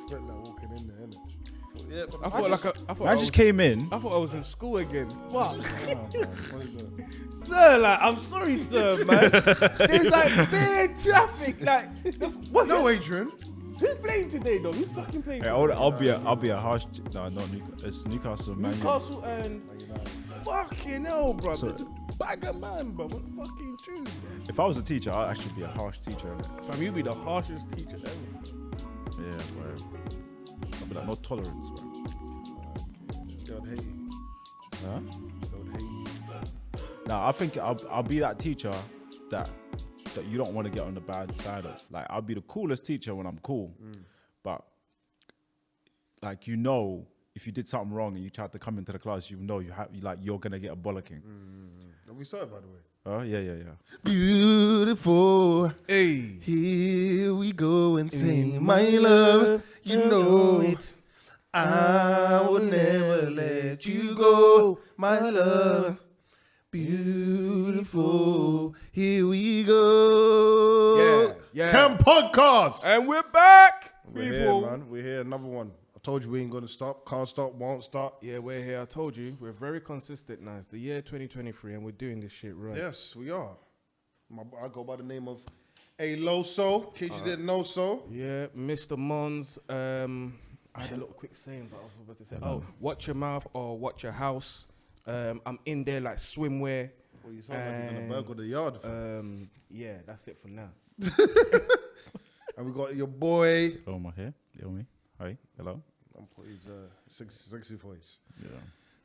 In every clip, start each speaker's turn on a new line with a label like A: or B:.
A: expect that walking in there, innit?
B: Yeah, but
C: I just came in.
B: I thought I was in school again. Fuck.
A: Sir,
B: Sir, like, I'm sorry, sir, man. There's like bad traffic. Like, what?
A: no, Adrian.
B: Who's playing today, though? Who's fucking playing?
C: Hey, I'll be a harsh. No, not Newcastle. It's Newcastle, man.
B: Newcastle and fucking hell, bro.
C: So-
B: This is bag of man, bro. What fucking truth, bro?
C: If I was a teacher, I'd actually be a harsh teacher. Innit?
B: Fam, you'd be the harshest teacher ever.
C: Yeah, bro. I'll be like, no tolerance, bro.
A: They would hate you.
C: Huh?
A: They would hate you.
C: Nah, I think I'll be that teacher that you don't want to get on the bad side of. Like, I'll be the coolest teacher when I'm cool, but like, you know, if you did something wrong and you tried to come into the class, you know you're gonna get a bollocking.
A: Have we started, by the way?
C: Oh yeah.
A: Beautiful.
B: Hey.
A: Here we go and sing, my love. You know it. I will never let you go, my love. Beautiful. Here we go.
B: Yeah.
A: Camp Podcast.
B: And we're back,
A: We're
B: people.
A: here, man. We're here. Another one. I told you we ain't gonna stop. Can't stop. Won't stop.
B: Yeah, we're here. I told you, we're very consistent now. It's the year 2023 and we're doing this shit right.
A: Yes, we are. I go by the name of A Loso. In case you didn't know so.
B: Yeah, Mr. Mons. I had a little quick saying, but I was about to say, watch your mouth or watch your house. I'm in there like swimwear.
A: Well, you sound like you're gonna burgle the yard.
B: Yeah, that's it for now.
A: And we got your boy.
C: Oh my hair. You me? Hi. Hello.
A: I'm put his sexy voice.
C: Yeah.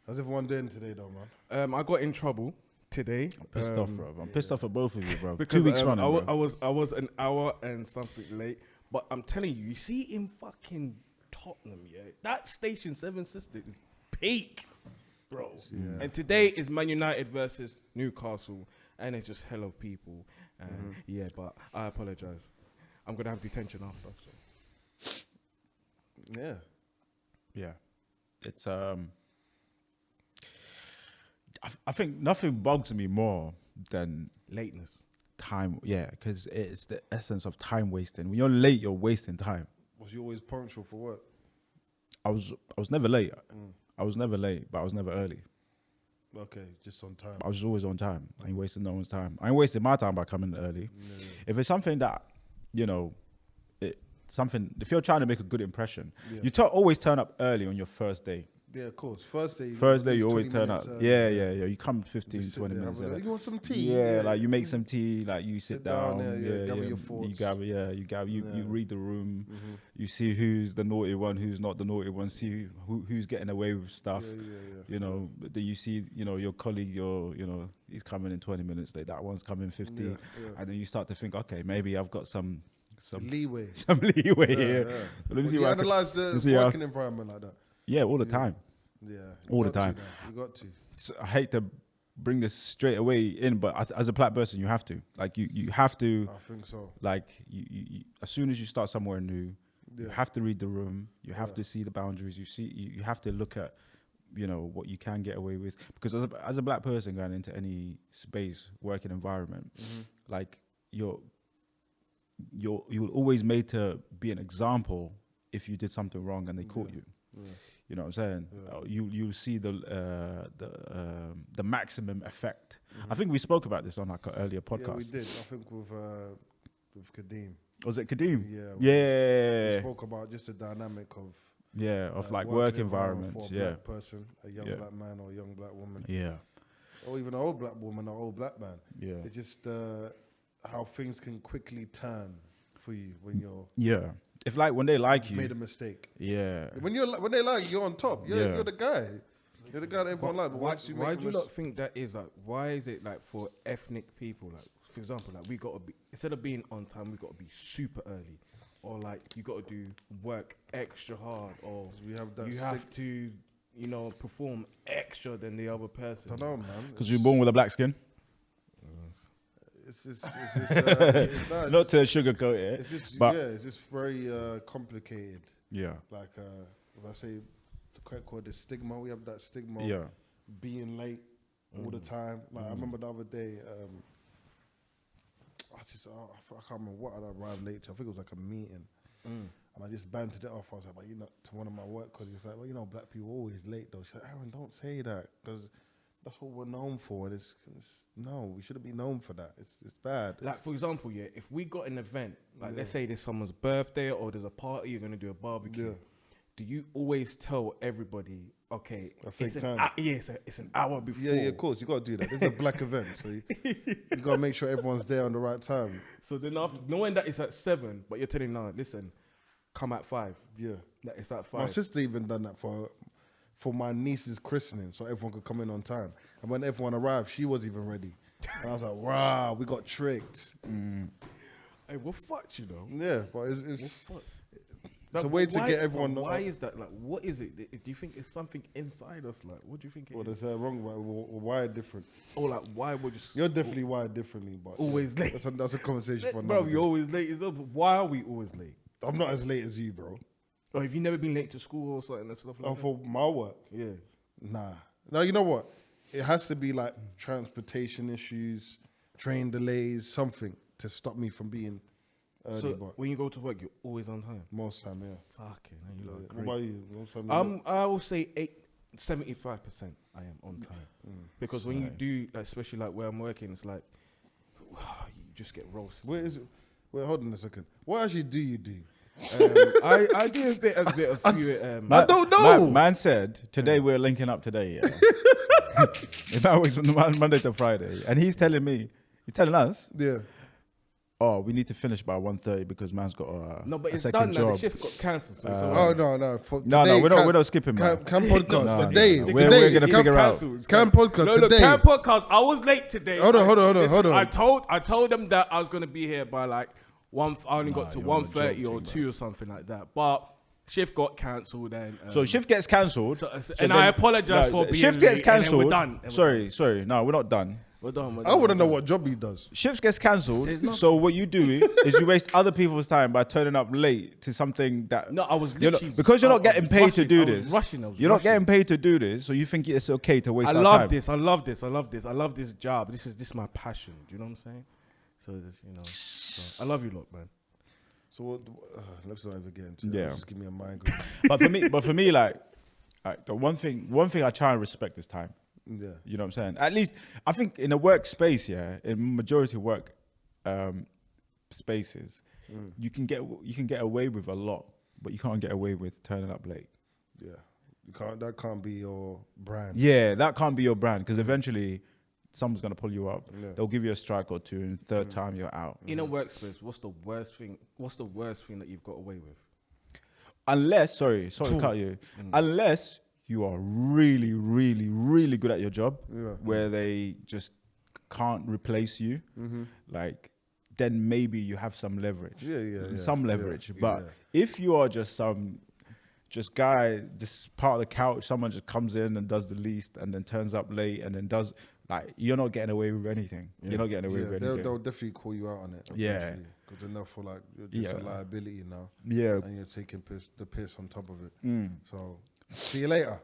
A: How's everyone doing today, though, man?
B: I got in trouble today.
C: Pissed off, bro. I'm pissed off at both of you, bro.
B: Because
C: 2 weeks running,
B: I
C: bro.
B: was an hour and something late. But I'm telling you, you see in fucking Tottenham, yeah, that Station 7 system is peak, bro. Yeah. And today is Man United versus Newcastle, and it's just hell of people. And yeah, but I apologize. I'm gonna have detention after. So.
A: Yeah.
C: Yeah. It's I think nothing bugs me more than
B: Lateness.
C: time. Yeah, because it's the essence of time wasting. When you're late, you're wasting time.
A: Was you always punctual for work?
C: I was never late. I was never late, but I was never early.
A: Okay, just on time.
C: I was always on time. I ain't wasting no one's time. I ain't wasting my time by coming early.
A: Yeah.
C: If it's something that, you know, if you're trying to make a good impression, you always turn up early on your first day.
A: Yeah, of course. First day
C: You always turn up. Yeah. You come 15, 20 minutes.
A: You want some tea?
C: Yeah, like you make some tea, like you sit down.
A: gather your thoughts.
C: You read the room. You see who's the naughty one, who's not the naughty one. See who's getting away with stuff. You know, then you see, you know, your colleague, he's coming in 20 minutes late. That one's coming 15, and then you start to think, okay, maybe I've got some
A: leeway.
C: Some leeway here.
A: Yeah.
C: Let me see
A: you
C: what
A: analyze the working environment like that.
C: Yeah, all the time.
A: Yeah,
C: all the time.
A: You got to.
C: So I hate to bring this straight away in, but as a black person, you have to. Like you have to.
A: I think so.
C: Like you as soon as you start somewhere new, you have to read the room. You have to see the boundaries. You have to look at, you know, what you can get away with. Because as a black person going into any space, working environment, like you're always made to be an example if you did something wrong and they caught you. Yeah. You know what I'm saying? Yeah. You see the maximum effect. I think we spoke about this on like an earlier podcast.
A: Yeah, we did. I think with Kadeem.
C: Was it Kadeem?
A: Yeah.
C: We
A: spoke about just the dynamic of
C: like work environments.
A: For a black person, a young black man or a young black woman.
C: Yeah.
A: Or even an old black woman or old black man.
C: Yeah.
A: It's just how things can quickly turn for you when you're.
C: Yeah. If like when they like you,
A: made a mistake.
C: Yeah.
A: When they like you, you're on top. You're the guy. You're the guy that everyone likes. But
B: why do you not think that is like? Why is it like for ethnic people? Like, for example, like we gotta be, instead of being on time, we gotta be super early, or like you gotta do work extra hard, or
A: we have that
B: have to, you know, perform extra than the other person.
A: I don't know, man.
C: Because you're born with a black skin.
A: It's just
C: not to sugarcoat it.
A: It's just
C: but
A: it's just very complicated.
C: Yeah.
A: Like if I say the correct word is stigma, we have that stigma.
C: Yeah.
A: Being late all the time. Like I remember the other day, I can't remember what I arrived late to. I think it was like a meeting, And I just bantered it off. I was like, but you know, to one of my work colleagues, like, well, you know, black people are always late though. She's like, Aaron, don't say that, because that's what we're known for. And no, we shouldn't be known for that. It's bad.
B: Like, for example, yeah, if we got an event, like let's say there's someone's birthday or there's a party, you're going to do a barbecue. Do you always tell everybody, okay, it's an hour before?
A: Yeah, of course. You got to do that. This is a black event, so you got to make sure everyone's there on the right time.
B: So then after, knowing that it's at 7, but you're telling them, listen, come at 5.
A: Yeah.
B: That it's at 5.
A: My sister even done that for my niece's christening, so everyone could come in on time. And when everyone arrived, she was even ready. And I was like, wow, we got tricked.
B: Hey, we're fucked, you know.
A: Yeah, but it's a way to get everyone.
B: Why is that? Like, what is it? Do you think it's something inside us? Like, what do you think it is?
A: There's wrong. We're wired different.
B: Or like, why would you?
A: You're definitely wired differently, but
B: always late.
A: That's a conversation for
B: bro.
A: another
B: You're
A: day.
B: always late. But why are we always late?
A: I'm not as late as you, bro.
B: Or have you never been late to school or something and stuff like that?
A: For my work,
B: Yeah.
A: nah. No, you know what? It has to be like transportation issues, train delays, something to stop me from being early.
B: So
A: But
B: when you go to work, you're always on time.
A: most time, yeah.
B: Fucking, you look
A: What
B: great.
A: about you? Most time,
B: I will say 75% I am on time. Because when you do, like, especially like where I'm working, it's like you just get roasted.
A: where is it? Wait, hold on a second. What actually do you do?
B: I do a bit of few.
A: I don't know.
C: Man said today we're linking up today. Yeah. That was Monday to Friday, and he's telling us,
A: Yeah.
C: oh, we need to finish by 1:30 because man's got
B: No, but
C: a
B: it's
C: second
B: done now.
C: job.
B: The shift got cancelled. So it's
A: Oh
B: alright.
A: no.
C: No, we're not skipping, man.
A: Cam podcast
C: No,
A: today.
C: no. We're gonna
B: It's
C: figure out.
B: cancelled.
A: Cam podcast
B: No,
A: today.
B: Cam podcast. I was late today.
A: Hold on.
B: Listen, I told them that I was gonna be here by like 1. I only got to
C: you're
B: 1:30 or
C: joking,
B: 2 or something like that. But shift got cancelled and
C: So shift gets cancelled,
B: and I apologize for being
C: shift
B: late,
C: gets
B: and then we're
C: cancelled.
B: done.
C: Sorry, no, we're not done.
B: We're done.
A: I want to know what job he does.
C: Shifts gets cancelled. So what you do is you waste other people's time by turning up late to something that
B: No, I was
C: you're not,
B: literally
C: because you're
B: I
C: not getting
B: was
C: paid
B: rushing,
C: to do
B: I was
C: this.
B: rushing.
C: You're not getting paid to do this, so you think it's okay to waste.
B: I
C: our
B: love
C: time.
B: this. I love this job. This is my passion. Do you know what I'm saying? So so I love you, lot, man.
A: So let's not even get into it.
C: Yeah.
A: Just give me a migraine.
C: but for me, like the one thing I try and respect is time.
A: Yeah.
C: You know what I'm saying? At least I think in a workspace, in majority of work spaces, you can get away with a lot, but you can't get away with turning up late.
A: Yeah. That can't be your brand.
C: Yeah, that can't be your brand because eventually someone's gonna pull you up.
A: Yeah.
C: They'll give you a strike or two, and third time you're out.
B: In a workspace, what's the worst thing that you've got away with?
C: Unless, sorry to cut you. Unless you are really, really, really good at your job, where they just can't replace you, like then maybe you have some leverage. Some leverage. But if you are just some guy, just part of the couch, someone just comes in and does the least and then turns up late and then does, like, you're not getting away with anything. You're not getting away with anything.
A: They'll definitely call you out on it.
C: Yeah.
A: Because they know for like you're just a liability now.
C: Yeah.
A: And you're taking the piss on top of it. So see you later.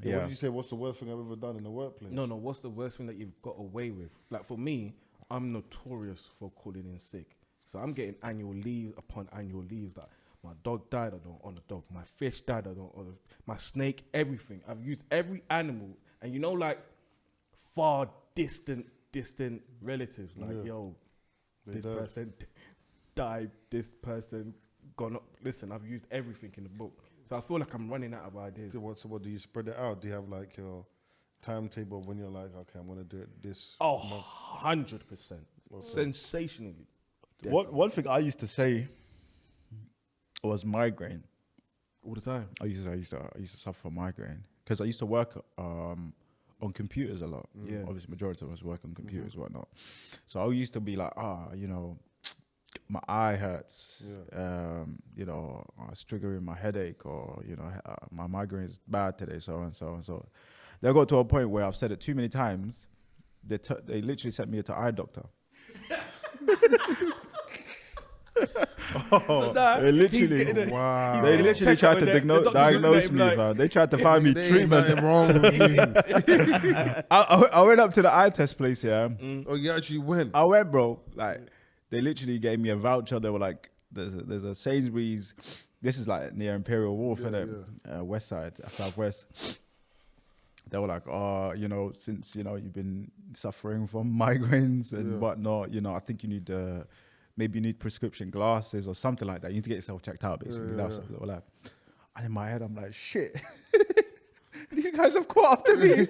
C: Yeah.
A: What did you say? What's the worst thing I've ever done in the workplace?
B: No. What's the worst thing that you've got away with? Like for me, I'm notorious for calling in sick. So I'm getting annual leaves upon annual leaves. Like my dog died, I don't own a dog. My fish died, I don't own my snake, everything. I've used every animal. And you know, like far distant relatives. Like, yo, this person died, this person gone up. Listen, I've used everything in the book. So I feel like I'm running out of ideas.
A: So what do you spread it out? Do you have like your timetable when you're like, okay, I'm gonna do it this?
B: Oh, 100%. Sensationally.
C: One thing I used to say was migraine.
B: All the time.
C: I used to suffer from migraine because I used to work on computers a lot.
B: Yeah.
C: Obviously, majority of us work on computers, whatnot. So I used to be like, my eye hurts.
A: Yeah.
C: It's triggering my headache, or my migraine is bad today, so and so and so. They got to a point where I've said it too many times. They literally sent me to eye doctor. They literally,
A: Wow.
C: they literally tried to diagnose me, man. They tried to find me treatment.
A: Nothing wrong with you.
C: I went up to the eye test place,
A: Oh, you actually went?
C: I went, bro. Like, they literally gave me a voucher. They were like, there's a Sainsbury's. This is like near Imperial Wharf, West Side, Southwest. They were like, oh, since you've been suffering from migraines and whatnot, I think you need maybe you need prescription glasses or something like that. You need to get yourself checked out, basically. That's what they were like. And in my head, I'm like, shit, you guys have caught up to me.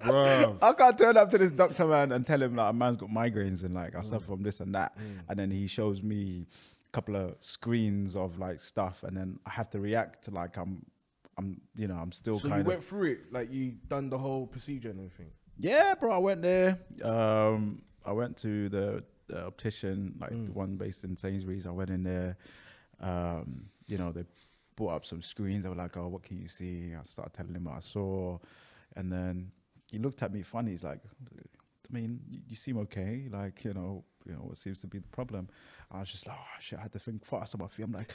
A: Bruv.
C: I can't turn up to this doctor man and tell him like a man's got migraines and like I suffer from this and that, and then he shows me a couple of screens of like stuff, and then I have to react to like I'm still
B: So
C: kind
B: you went through it, like you done the whole procedure and everything.
C: Yeah, bro. I went there. I went to the optician, like the one based in Sainsbury's. I went in there. They brought up some screens. They were like, "Oh, what can you see?" I started telling him what I saw, and then he looked at me funny. He's like, I mean, you seem okay. Like, what seems to be the problem? I was just like, oh, shit, I had to think fast on my feet. I'm like,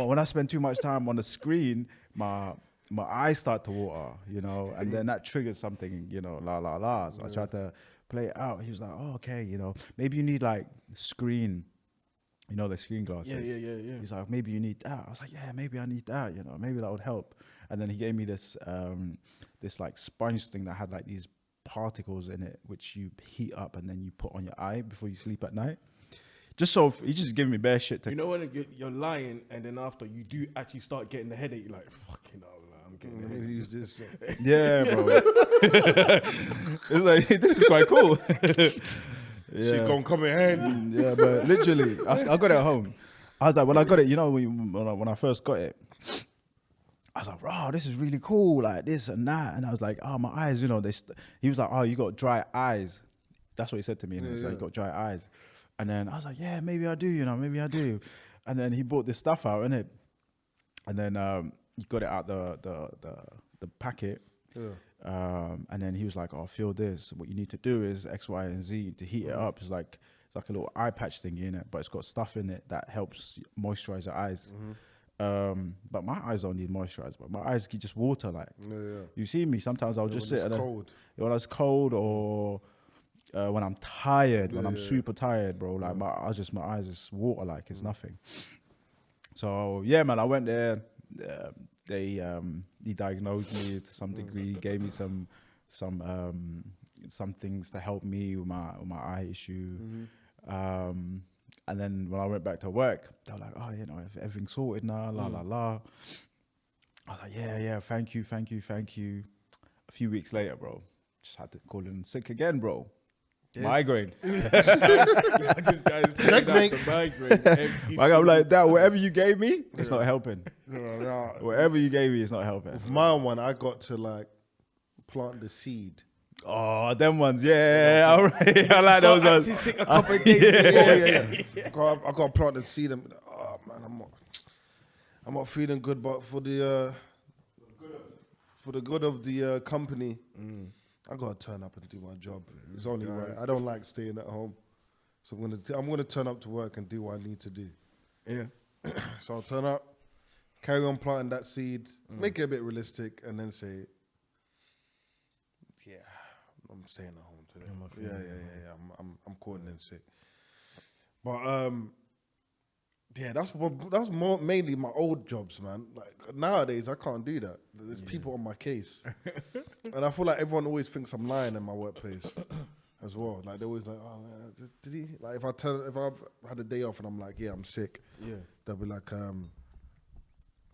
C: when I spend too much time on the screen, my eyes start to water, and then that triggers something, So I tried to play it out. He was like, oh, okay, maybe you need like screen, the screen glasses.
B: Yeah.
C: He's like, maybe you need that. I was like, yeah, maybe I need that, maybe that would help. And then he gave me this like sponge thing that had like these particles in it, which you heat up and then you put on your eye before you sleep at night. Just so he just giving me bare shit to.
B: When you're lying and then after you do actually start getting the headache, you're like, fucking hell, I'm getting the headache.
A: Use this.
C: Yeah, bro. It's like, this is quite cool.
A: She gonna come in hand.
C: Yeah, but literally, I got it at home. I was like, when I got it, when I first got it, I was like, "Wow, this is really cool, like this and that." And I was like, "Oh, my eyes, he was like, "Oh, you got dry eyes." That's what he said to me. And he's like, "You got dry eyes." And then I was like, "Yeah, maybe I do, maybe I do." And then he bought this stuff out, innit? And then he got it out the packet. Yeah. And then he was like, "Oh, feel this. What you need to do is X, Y, and Z to heat it up." It's like a little eye patch thingy in it, but it's got stuff in it that helps moisturize your eyes. But my eyes don't need moisturize, but my eyes get just water. Like you see me sometimes, I'll just sit when it's cold or when I'm tired, when I'm super tired, bro. Like my eyes just water, like it's nothing. So yeah, man, I went there. He diagnosed me to some degree, gave me some things to help me with my eye issue. And then when I went back to work, they were like, "Oh, everything's sorted now, la la la." I was like, "Yeah, thank you." A few weeks later, bro, just had to call in sick again, bro. Yes. Migraine.
B: This guy's
A: Checkmate.
B: Migraine.
C: Like, I'm like, that whatever you gave me, it's not helping.
A: No.
C: Whatever you gave me, it's not helping.
A: With my one, I got to like plant the seed.
C: Oh, them ones, yeah, all right. I like those ones.
B: Sick a couple of days.
A: Yeah. I got to plant the seed. And, oh man, I'm not feeling good, but for the good of the company, I gotta turn up and do my job. It's only right. I don't like staying at home, so I'm gonna turn up to work and do what I need to do.
B: Yeah.
A: So I'll turn up, carry on planting that seed, make it a bit realistic, and then say, "Yeah, I'm staying at home today." Yeah. I'm calling in sick. But yeah, that's more mainly my old jobs, man. Like nowadays, I can't do that. There's people on my case, and I feel like everyone always thinks I'm lying in my workplace as well. Like they always like, "Oh, man, did he?" Like if I've had a day off and I'm like, "Yeah, I'm sick," they'll be like,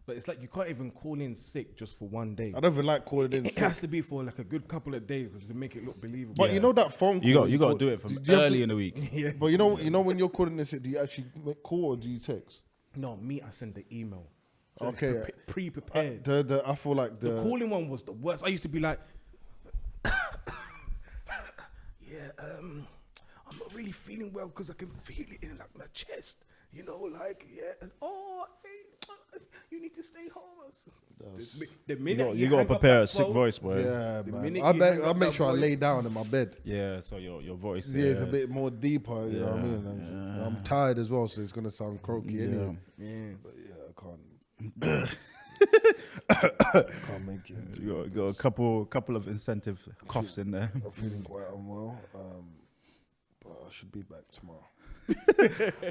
B: But it's like you can't even call in sick just for one day.
A: I don't even like calling in sick.
B: It has to be for like a good couple of days to make it look believable.
A: But you know that phone call
C: you got to do it from early in the week.
B: Yeah.
A: But you know when you're calling in sick, do you actually call or do you text?
B: No, I send the email. So
A: Okay.
B: it's pre-prepared.
A: I feel like
B: the calling one was the worst. I used to be like, I'm not really feeling well because I can feel it in like my chest. And you need to stay home. The minute
C: you got to prepare a sick voice, boy.
A: Yeah, man. I make sure I lay down in my bed.
C: Yeah, so your voice.
A: Yeah, it's a bit more deeper. You know what I mean? And I'm tired as well, so it's gonna sound croaky anyway.
B: Yeah,
A: but yeah, I can't make it.
C: You got a couple of incentive coughs in there.
A: I'm feeling quite unwell, but I should be back tomorrow.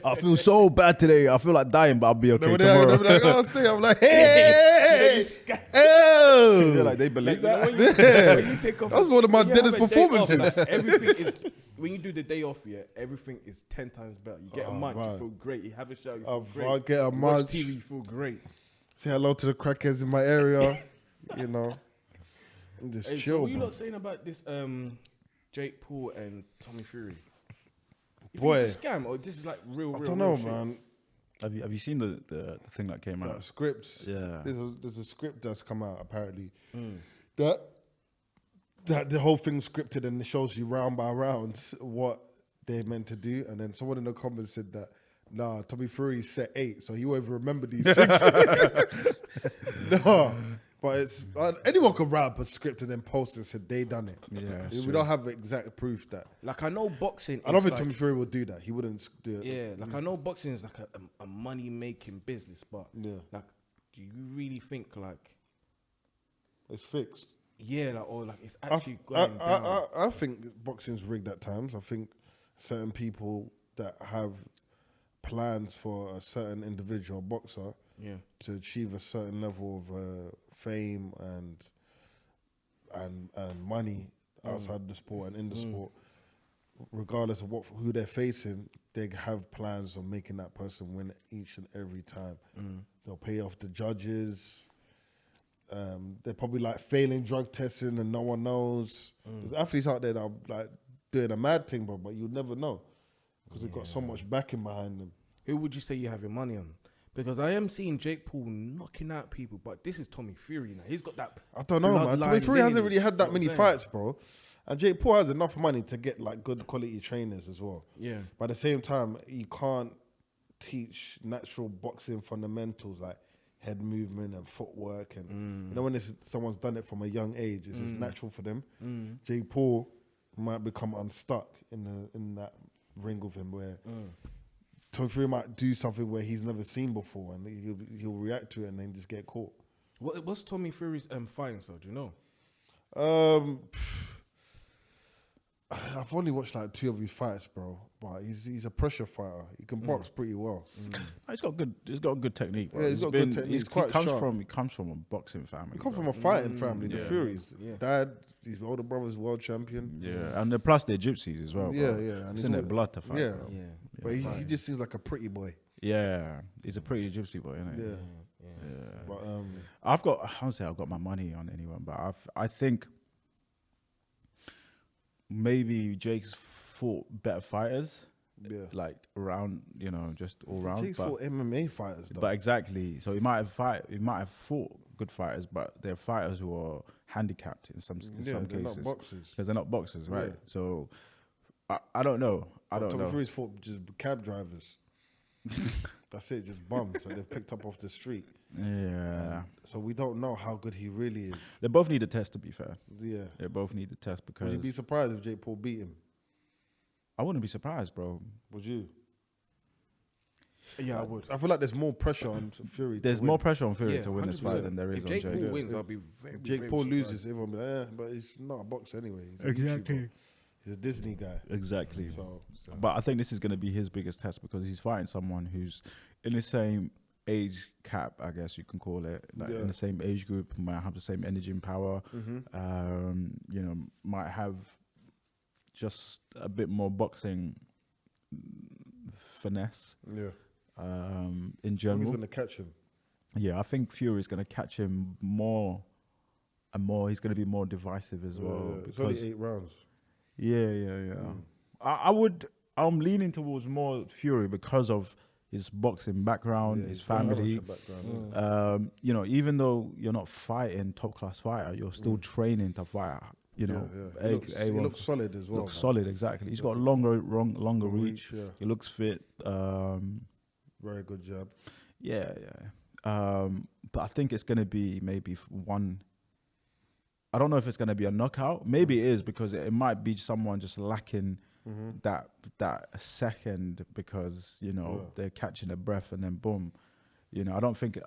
C: I feel so bad today. I feel like dying, but I'll be okay tomorrow.
A: They'll be like, oh, stay. I'm like, hey, oh.
C: They're like, they believe that.
B: When you take off,
A: That's one of my
B: when you have
A: deadest
B: a day off,
A: performances.
B: like, everything is. When you do the day off, yeah, everything is 10 times better. You get a munch,
A: man.
B: you feel great. You have a shower, you
A: I
B: feel great.
A: get a
B: You watch
A: munch.
B: TV, you feel great.
A: Say hello to the crackheads in my area, you know. And just
B: Hey,
A: chill,
B: so what you
A: bro.
B: lot saying about this Jake Paul and Tommy Fury? You
A: Boy.
B: think it's a scam or this is like real?
A: I
B: real,
A: don't
B: real
A: know,
B: shit?
A: man.
C: Have you seen the thing that came out?
A: Scripts.
C: Yeah.
A: There's a script that's come out apparently. That the whole thing's scripted and it shows you round by round what they're meant to do. And then someone in the comments said that, nah, Tommy Fury set 8, so he won't even remember these things. No. But it's anyone can write up a script and then post and said they done it.
C: Yeah,
A: We don't have exact proof that.
B: Like I know boxing.
A: I don't
B: is
A: think
B: like,
A: Tommy Fury would do that. He wouldn't do it.
B: Yeah, like I know boxing is like a money making business, but
A: Yeah.
B: like, do you really think like,
A: It's fixed.
B: yeah, like or like it's actually going down?
A: I think boxing's rigged at times. I think certain people that have plans for a certain individual boxer
B: Yeah.
A: to achieve a certain level of fame and money outside the sport and in the sport, regardless of who they're facing, they have plans of making that person win each and every time. They'll pay off the judges. They're probably like failing drug testing and no one knows. There's athletes out there that are like doing a mad thing, but you'll never know because they've got so much backing behind them.
B: Who would you say you have your money on? Because I am seeing Jake Paul knocking out people, but this is Tommy Fury now. He's got that.
A: I don't know, man. Tommy Fury hasn't really had that many
B: fights.
A: fights, bro. And Jake Paul has enough money to get like good quality trainers as well.
B: Yeah.
A: But at the same time, you can't teach natural boxing fundamentals like head movement and footwork. And you know, when someone's done it from a young age, it's just natural for them. Jake Paul might become unstuck in that ring with him where Tommy Fury might do something where he's never seen before and he'll react to it and then just get caught.
B: What's Tommy Fury's fighting style? Do you know?
A: I've only watched like 2 of his fights, bro. But he's a pressure fighter. He can box pretty well.
C: He's got good technique. Bro.
A: Yeah, he's got good technique. He's quite
C: he
A: sharp.
C: comes from a boxing family.
A: He comes
C: bro.
A: from a fighting family. The
C: Yeah.
A: Furies,
B: Yeah.
A: dad, his older brother's world champion.
C: Yeah, and plus they're gypsies as well.
A: Yeah,
C: bro.
A: yeah. And
C: It's
A: he's
C: in their
A: always-
C: blood to fight.
A: Yeah.
C: bro.
B: Yeah.
A: But he just seems like a pretty boy.
C: Yeah, he's a pretty gypsy boy, isn't he?
A: Yeah. But
C: I won't say I've got my money on anyone, but I think maybe Jake's fought better fighters,
A: yeah.
C: like around, just all round.
A: Jake's
C: but,
A: fought MMA fighters, though.
C: but exactly, so he might have fought good fighters, but they're fighters who are handicapped in some
A: they're
C: cases
A: not boxers.
C: because they're not boxers, right?
A: Yeah.
C: So I don't know. I don't
A: Tommy
C: know.
A: Fury's fought just cab drivers. That's it, just bums. So they've picked up off the street.
C: Yeah,
A: So we don't know how good he really is.
C: they both need a test. To be fair,
A: Yeah.
C: they both need a test because
A: Would you be surprised if Jake Paul beat him?
C: I wouldn't be surprised, bro.
A: Would you?
B: Yeah, I would.
A: I feel like there's more pressure on Fury.
C: There's
A: to win.
C: more pressure on Fury
B: Yeah,
C: to win this
B: 100%.
C: fight than there is
B: If
C: on
B: Jake
C: Jake.
B: Paul wins, I'll be very.
A: Jake
B: very
A: Paul
B: surprised.
A: loses, everyone will be like, but he's not a boxer anyway. He's a YouTuber. He's a Disney guy.
C: Exactly.
A: So
C: But I think this is going to be his biggest test because he's fighting someone who's in the same age cap, I guess you can call it, like in the same age group, might have the same energy and power, might have just a bit more boxing finesse
A: yeah,
C: in
A: he's
C: general.
A: gonna catch him.
C: Yeah, I think Fury's going to catch him more and more. He's going to be more divisive as well.
A: It's only 8 rounds.
C: Yeah. I'm leaning towards more Fury because of his boxing background,
A: Yeah,
C: his
A: he's got an
C: family.
A: amateur background, yeah.
C: Even though you're not fighting top class fighter, you're still training to fight.
A: He looks solid as well.
C: looks
A: man.
C: solid, exactly. He's got longer reach.
A: Yeah.
C: He looks fit.
A: Very good job.
C: Yeah. But I think it's gonna be maybe one. I don't know if it's gonna be a knockout. Maybe it is because it might be someone just lacking that second because they're catching their breath and then boom. I don't think.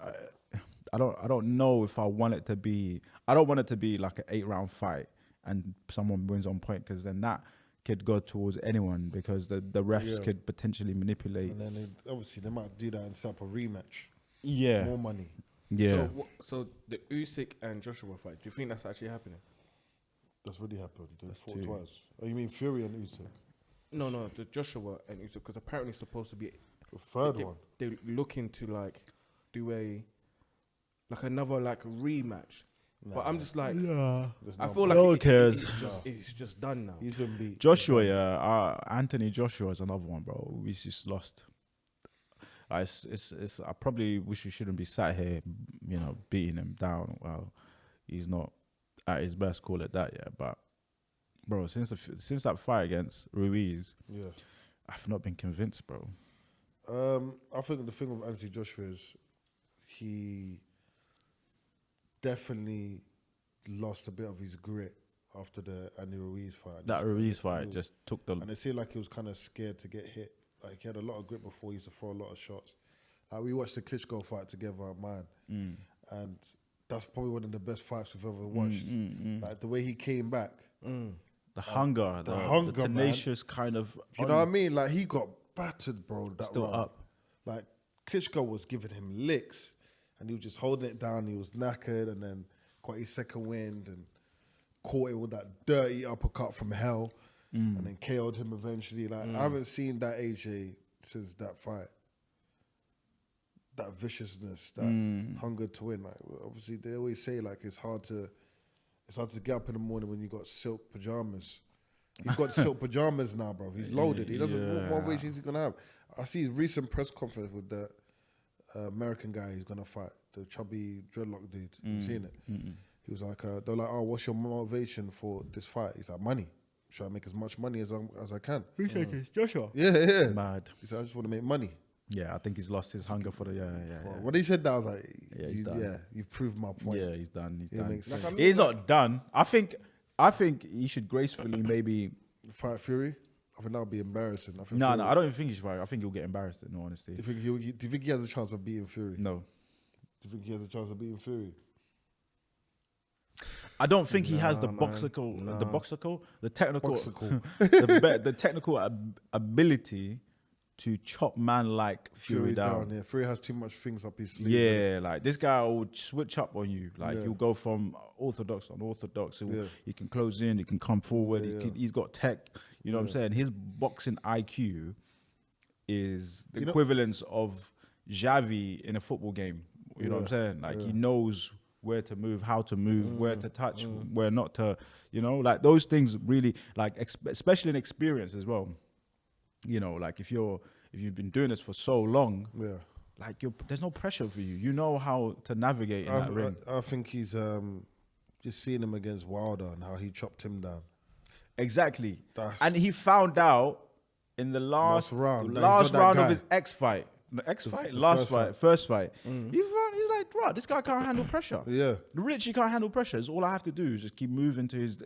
C: I don't know if I want it to be. I don't want it to be like an 8-round fight and someone wins on point because then that could go towards anyone because the refs could potentially manipulate.
A: And then obviously they might do that and set up a rematch.
C: Yeah.
A: More money.
C: Yeah.
B: So the Usyk and Joshua fight, do you think that's actually happening?
A: That's really happened. They fought twice. Oh, you mean Fury and Usyk?
B: No, the Joshua and Usyk, because apparently it's supposed to be
A: the third one.
B: They're looking to like do another like rematch. Nah, but I'm just like, I feel like
C: no one cares.
B: It's just done now.
A: He's been beat.
C: Joshua, Anthony Joshua is another one, bro. We just lost. I probably wish we shouldn't be sat here, beating him down. Well, he's not at his best, call it that, yeah. But bro, since that fight against Ruiz, I've not been convinced, bro.
A: I think the thing with Anthony Joshua is he definitely lost a bit of his grit after the Andy Ruiz fight.
C: That Ruiz fight just took the...
A: And it seemed like he was kind of scared to get hit. Like, he had a lot of grip before. He used to throw a lot of shots. Like, we watched the Klitschko fight together at mine. And that's probably one of the best fights we've ever watched. Like, the way he came back.
C: The hunger, the tenacious man. Kind of...
A: You know what I mean? Like, he got battered, bro. That
C: still
A: round.
C: Up.
A: Like, Klitschko was giving him licks. And he was just holding it down. He was knackered and then got his second wind and caught it with that dirty uppercut from hell. And then KO'd him eventually. Like, I haven't seen that AJ since that fight. That viciousness, that hunger to win. Like, obviously, they always say like it's hard to get up in the morning when you got silk pajamas. He's got silk pajamas now, bro. He's loaded. He doesn't. What weight is he gonna have? I see his recent press conference with the American guy he's gonna fight, the chubby dreadlock dude. You seen it? He was like, they're like, oh, what's your motivation for this fight? He's like, money. Try to make as much money as I can.
C: Joshua.
A: Yeah.
C: Mad.
A: He said, I just want to make money.
C: Yeah, I think he's lost his hunger for the
A: Well, when he said that, I was like,
C: he's done.
A: You've proved my point.
C: Yeah, he's done. He's done.
A: Makes sense.
C: He's not done. I think he should gracefully maybe
A: fight Fury. I think that would be embarrassing.
C: No, I don't even think he should fight. I think he'll get embarrassed. In all honesty,
A: do you think he has a chance of beating Fury?
C: No.
A: Do you think he has a chance of beating Fury?
C: I don't think he has the technical, the technical ability to chop man like Fury down.
A: Yeah, Fury has too much things up his sleeve.
C: Yeah, like this guy will switch up on you. Like he'll go from orthodox to unorthodox. He can close in, he can come forward. He's got tech. You know what I'm saying? His boxing IQ is the equivalence of Xavi in a football game. You know what I'm saying? Like he knows where to move, how to move, where to touch, where not to, like those things really, like, especially in experience as well. Like if you've been doing this for so long, like there's no pressure for you. You know how to navigate in that ring.
A: I think he's just seeing him against Wilder and how he chopped him down.
C: Exactly. And he found out in the last round of his first fight. He's like, right, this guy can't handle pressure.
A: Yeah.
C: Richie can't handle pressure. So all I have to do is just keep moving to his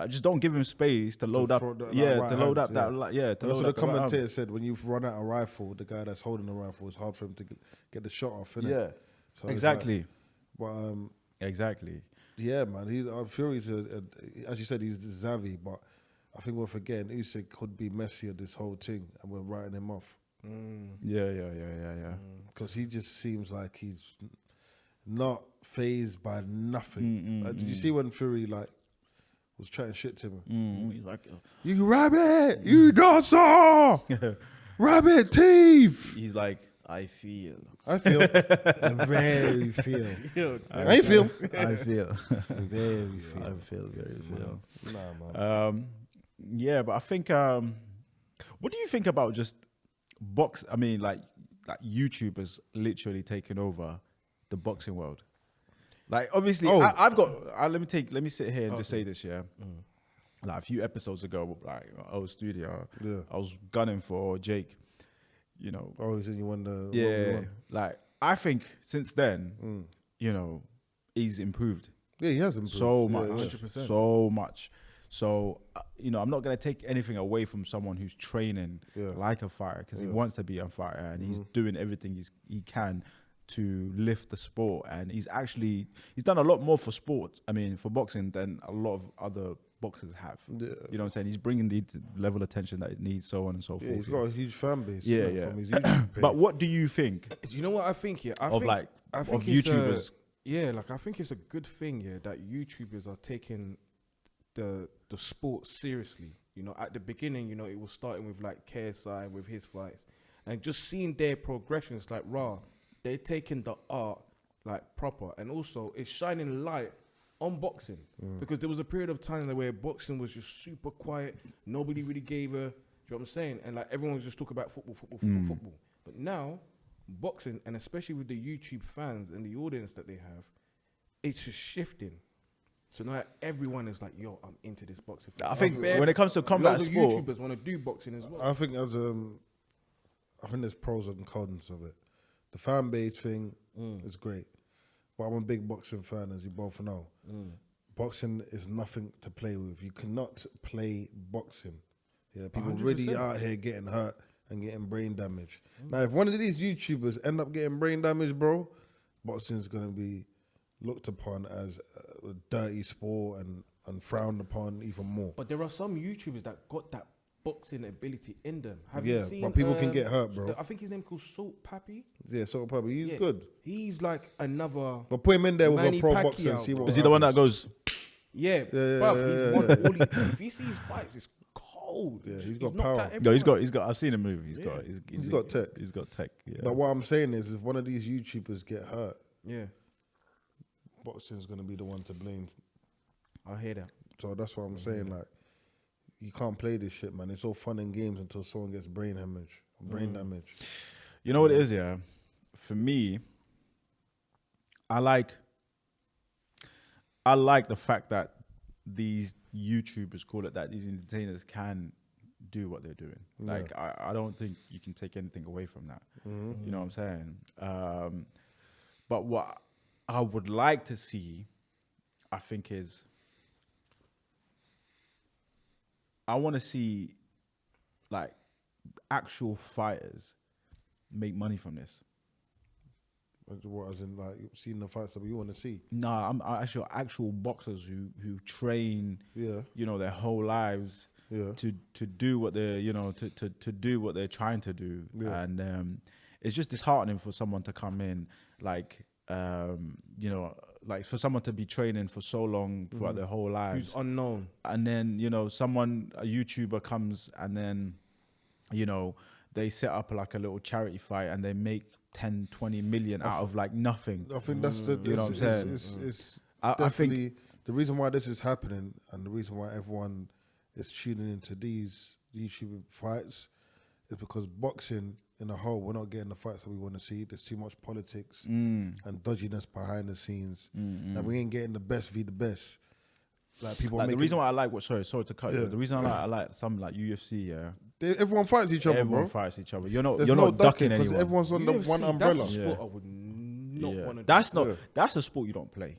C: just don't give him space to load up.
A: So
C: the
A: commentator said when you run out a rifle, the guy that's holding the rifle, it's hard for him to get the shot off. Innit?
C: Yeah.
A: So
C: exactly.
A: Exactly. Yeah, man. Fury's as you said, he's Xavi, but I think we're forgetting Usyk could be Messi of this whole thing, and we're writing him off.
C: Yeah.
A: Because he just seems like he's not fazed by nothing. Did you see when Fury was chatting shit to him?
C: He's like,
A: "You rabbit, you dinosaur, rabbit teeth."
C: He's like, I feel.
A: I very feel. I feel. Very feel.
C: Nah, man. Yeah, but I think. What do you think about just box? I mean, like YouTubers literally taking over the boxing world. Like, obviously, I've got. Let me sit here and just say this. Yeah, like a few episodes ago, like I was studio.
A: Yeah.
C: I was gunning for Jake.
A: Oh, so you won the...
C: Yeah, like, I think since then, he's improved.
A: Yeah, he has improved.
C: So much.
B: 100%.
C: So much. So, I'm not going to take anything away from someone who's training like a fighter, because he wants to be a fighter, and he's doing everything he can to lift the sport, and he's done a lot more for sports. I mean, for boxing than a lot of other boxers have.
A: Yeah.
C: You know what I'm saying? He's bringing the level of attention that it needs, so on and so
A: Yeah,
C: forth.
A: he's got a huge fan base.
C: Yeah,
A: like,
C: yeah.
A: From his YouTube page.
C: But what do you think
B: You know what I think? Yeah, I
C: of
B: think
C: of
B: it's
C: YouTubers?
B: I think it's a good thing, yeah, that YouTubers are taking the sport seriously. You know, at the beginning, you know, it was starting with like KSI with his fights, and just seeing their progressions, like they're taking the art like proper, and also it's shining light on boxing because there was a period of time where boxing was just super quiet. Nobody really gave a, do you know what I'm saying? And like everyone was just talking about football. But now, boxing, and especially with the YouTube fans and the audience that they have, it's just shifting. So now everyone is like, yo, I'm into this boxing.
C: I think when it comes to combat
B: loads of
C: sport,
B: YouTubers want to do boxing as well.
A: I think there's pros and cons of it. The fan base thing is great, but I'm a big boxing fan, as you both know. Boxing is nothing to play with. You cannot play boxing. Yeah, people
B: 100%.
A: really out here getting hurt and getting brain damage. Now, if one of these YouTubers end up getting brain damage, bro, boxing is going to be looked upon as a dirty sport and frowned upon even more.
B: But there are some YouTubers that got that boxing ability in them. Have you seen,
A: but people can get hurt, bro.
B: I think his name called Salt Pappy.
A: Yeah, so probably he's good.
B: He's like another.
A: But put him in there with
B: Manny
A: a pro
B: Pacquiao,
A: boxer and see what
C: is he the one that
A: happens.
C: goes?
B: Yeah, bruv, he's won all if you see his fights, it's cold.
A: Yeah, he's got
B: knocked
A: power.
B: out
C: No,
B: everyone.
C: he's got. I've seen him move. He's
A: got tech.
C: He's got tech. Yeah.
A: But what I'm saying is, if one of these YouTubers get hurt,
B: Yeah,
A: boxing's going to be the one to blame.
B: I hear that.
A: So that's what I'm saying. Like, you can't play this shit, man. It's all fun and games until someone gets brain damage.
C: You know what it is, yeah? For me, I like the fact that these YouTubers, call it that, these entertainers can do what they're doing.
A: Yeah.
C: Like, I don't think you can take anything away from that. You know what I'm saying? But what I would like to see, I think, is I want to see like actual fighters make money from this.
A: What, as in, like, seeing the fights that we want to see?
C: Nah, I'm actual boxers who train,
A: Yeah.
C: you know, their whole lives
A: Yeah.
C: to do what they're, you know, to do what they're trying to do.
A: Yeah.
C: And it's just disheartening for someone to come in, like, you know, like for someone to be training for so long throughout their whole lives.
B: Who's unknown.
C: And then, you know, a YouTuber comes and then, you know, they set up like a little charity fight and they make 10, 20 million out of like nothing.
A: I think that's the,
C: You know what I'm saying?
A: It's
C: I
A: definitely the reason why this is happening, and the reason why everyone is tuning into these YouTube fights is because boxing in a whole, we're not getting the fights that we want to see. There's too much politics and dodginess behind the scenes. And we ain't getting the best v the best. Like people
C: Like
A: making,
C: the reason why I like sorry to cut you.
A: Yeah.
C: The reason I like some like UFC, yeah.
A: Everyone fights each other,
C: Everyone
A: bro.
C: fights each other. You're not
A: There's
C: you're
A: no
C: not ducking
A: because
C: anyone.
A: everyone's on the
B: UFC,
A: one umbrella.
B: That's a sport I would not want to do.
C: That's not that's a sport you don't play.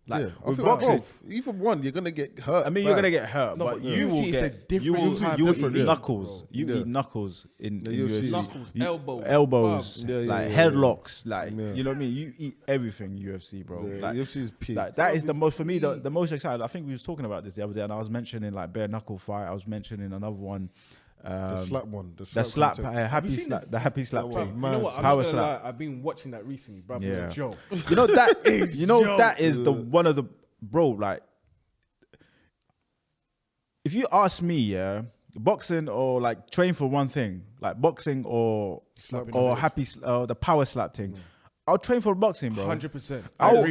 C: Like
A: I
C: with
A: feel like
C: boxing,
A: both. Either one, you're gonna get hurt.
C: I mean, you're
A: bad.
C: gonna get hurt,
B: No,
C: but
B: but
C: you
B: UFC
C: will
B: is a
C: get
B: different type
C: you will
A: different,
C: eat
A: yeah.
C: knuckles. You
A: Yeah.
C: eat knuckles in
A: UFC.
C: UFC.
B: Knuckles, elbows,
C: elbows,
B: bum.
A: Yeah,
C: like
A: yeah.
C: headlocks, like
A: Yeah.
C: you know what I mean. You eat everything UFC, bro.
A: Yeah,
C: Like,
A: UFC's peak.
C: like that is the most for me. The most excited. I think we was talking about this the other day, and I was mentioning like bare knuckle fight. I was mentioning another one.
A: The slap one.
C: The slap,
A: contest.
C: happy
B: you seen
C: slap, the happy slap
A: That
C: thing.
A: was
B: You
A: mad.
B: know what? I'm
C: Power
B: not gonna
C: slap.
B: lie, I've been watching that recently, bro.
C: Yeah.
B: It's a joke.
C: You know that you know
B: joke.
C: that is the one of the bro. Like, if you ask me, yeah, boxing or like train for one thing, like boxing or
A: Slapping
C: or
A: the face.
C: happy the power slap thing, I'll train for boxing, bro.
B: 100%.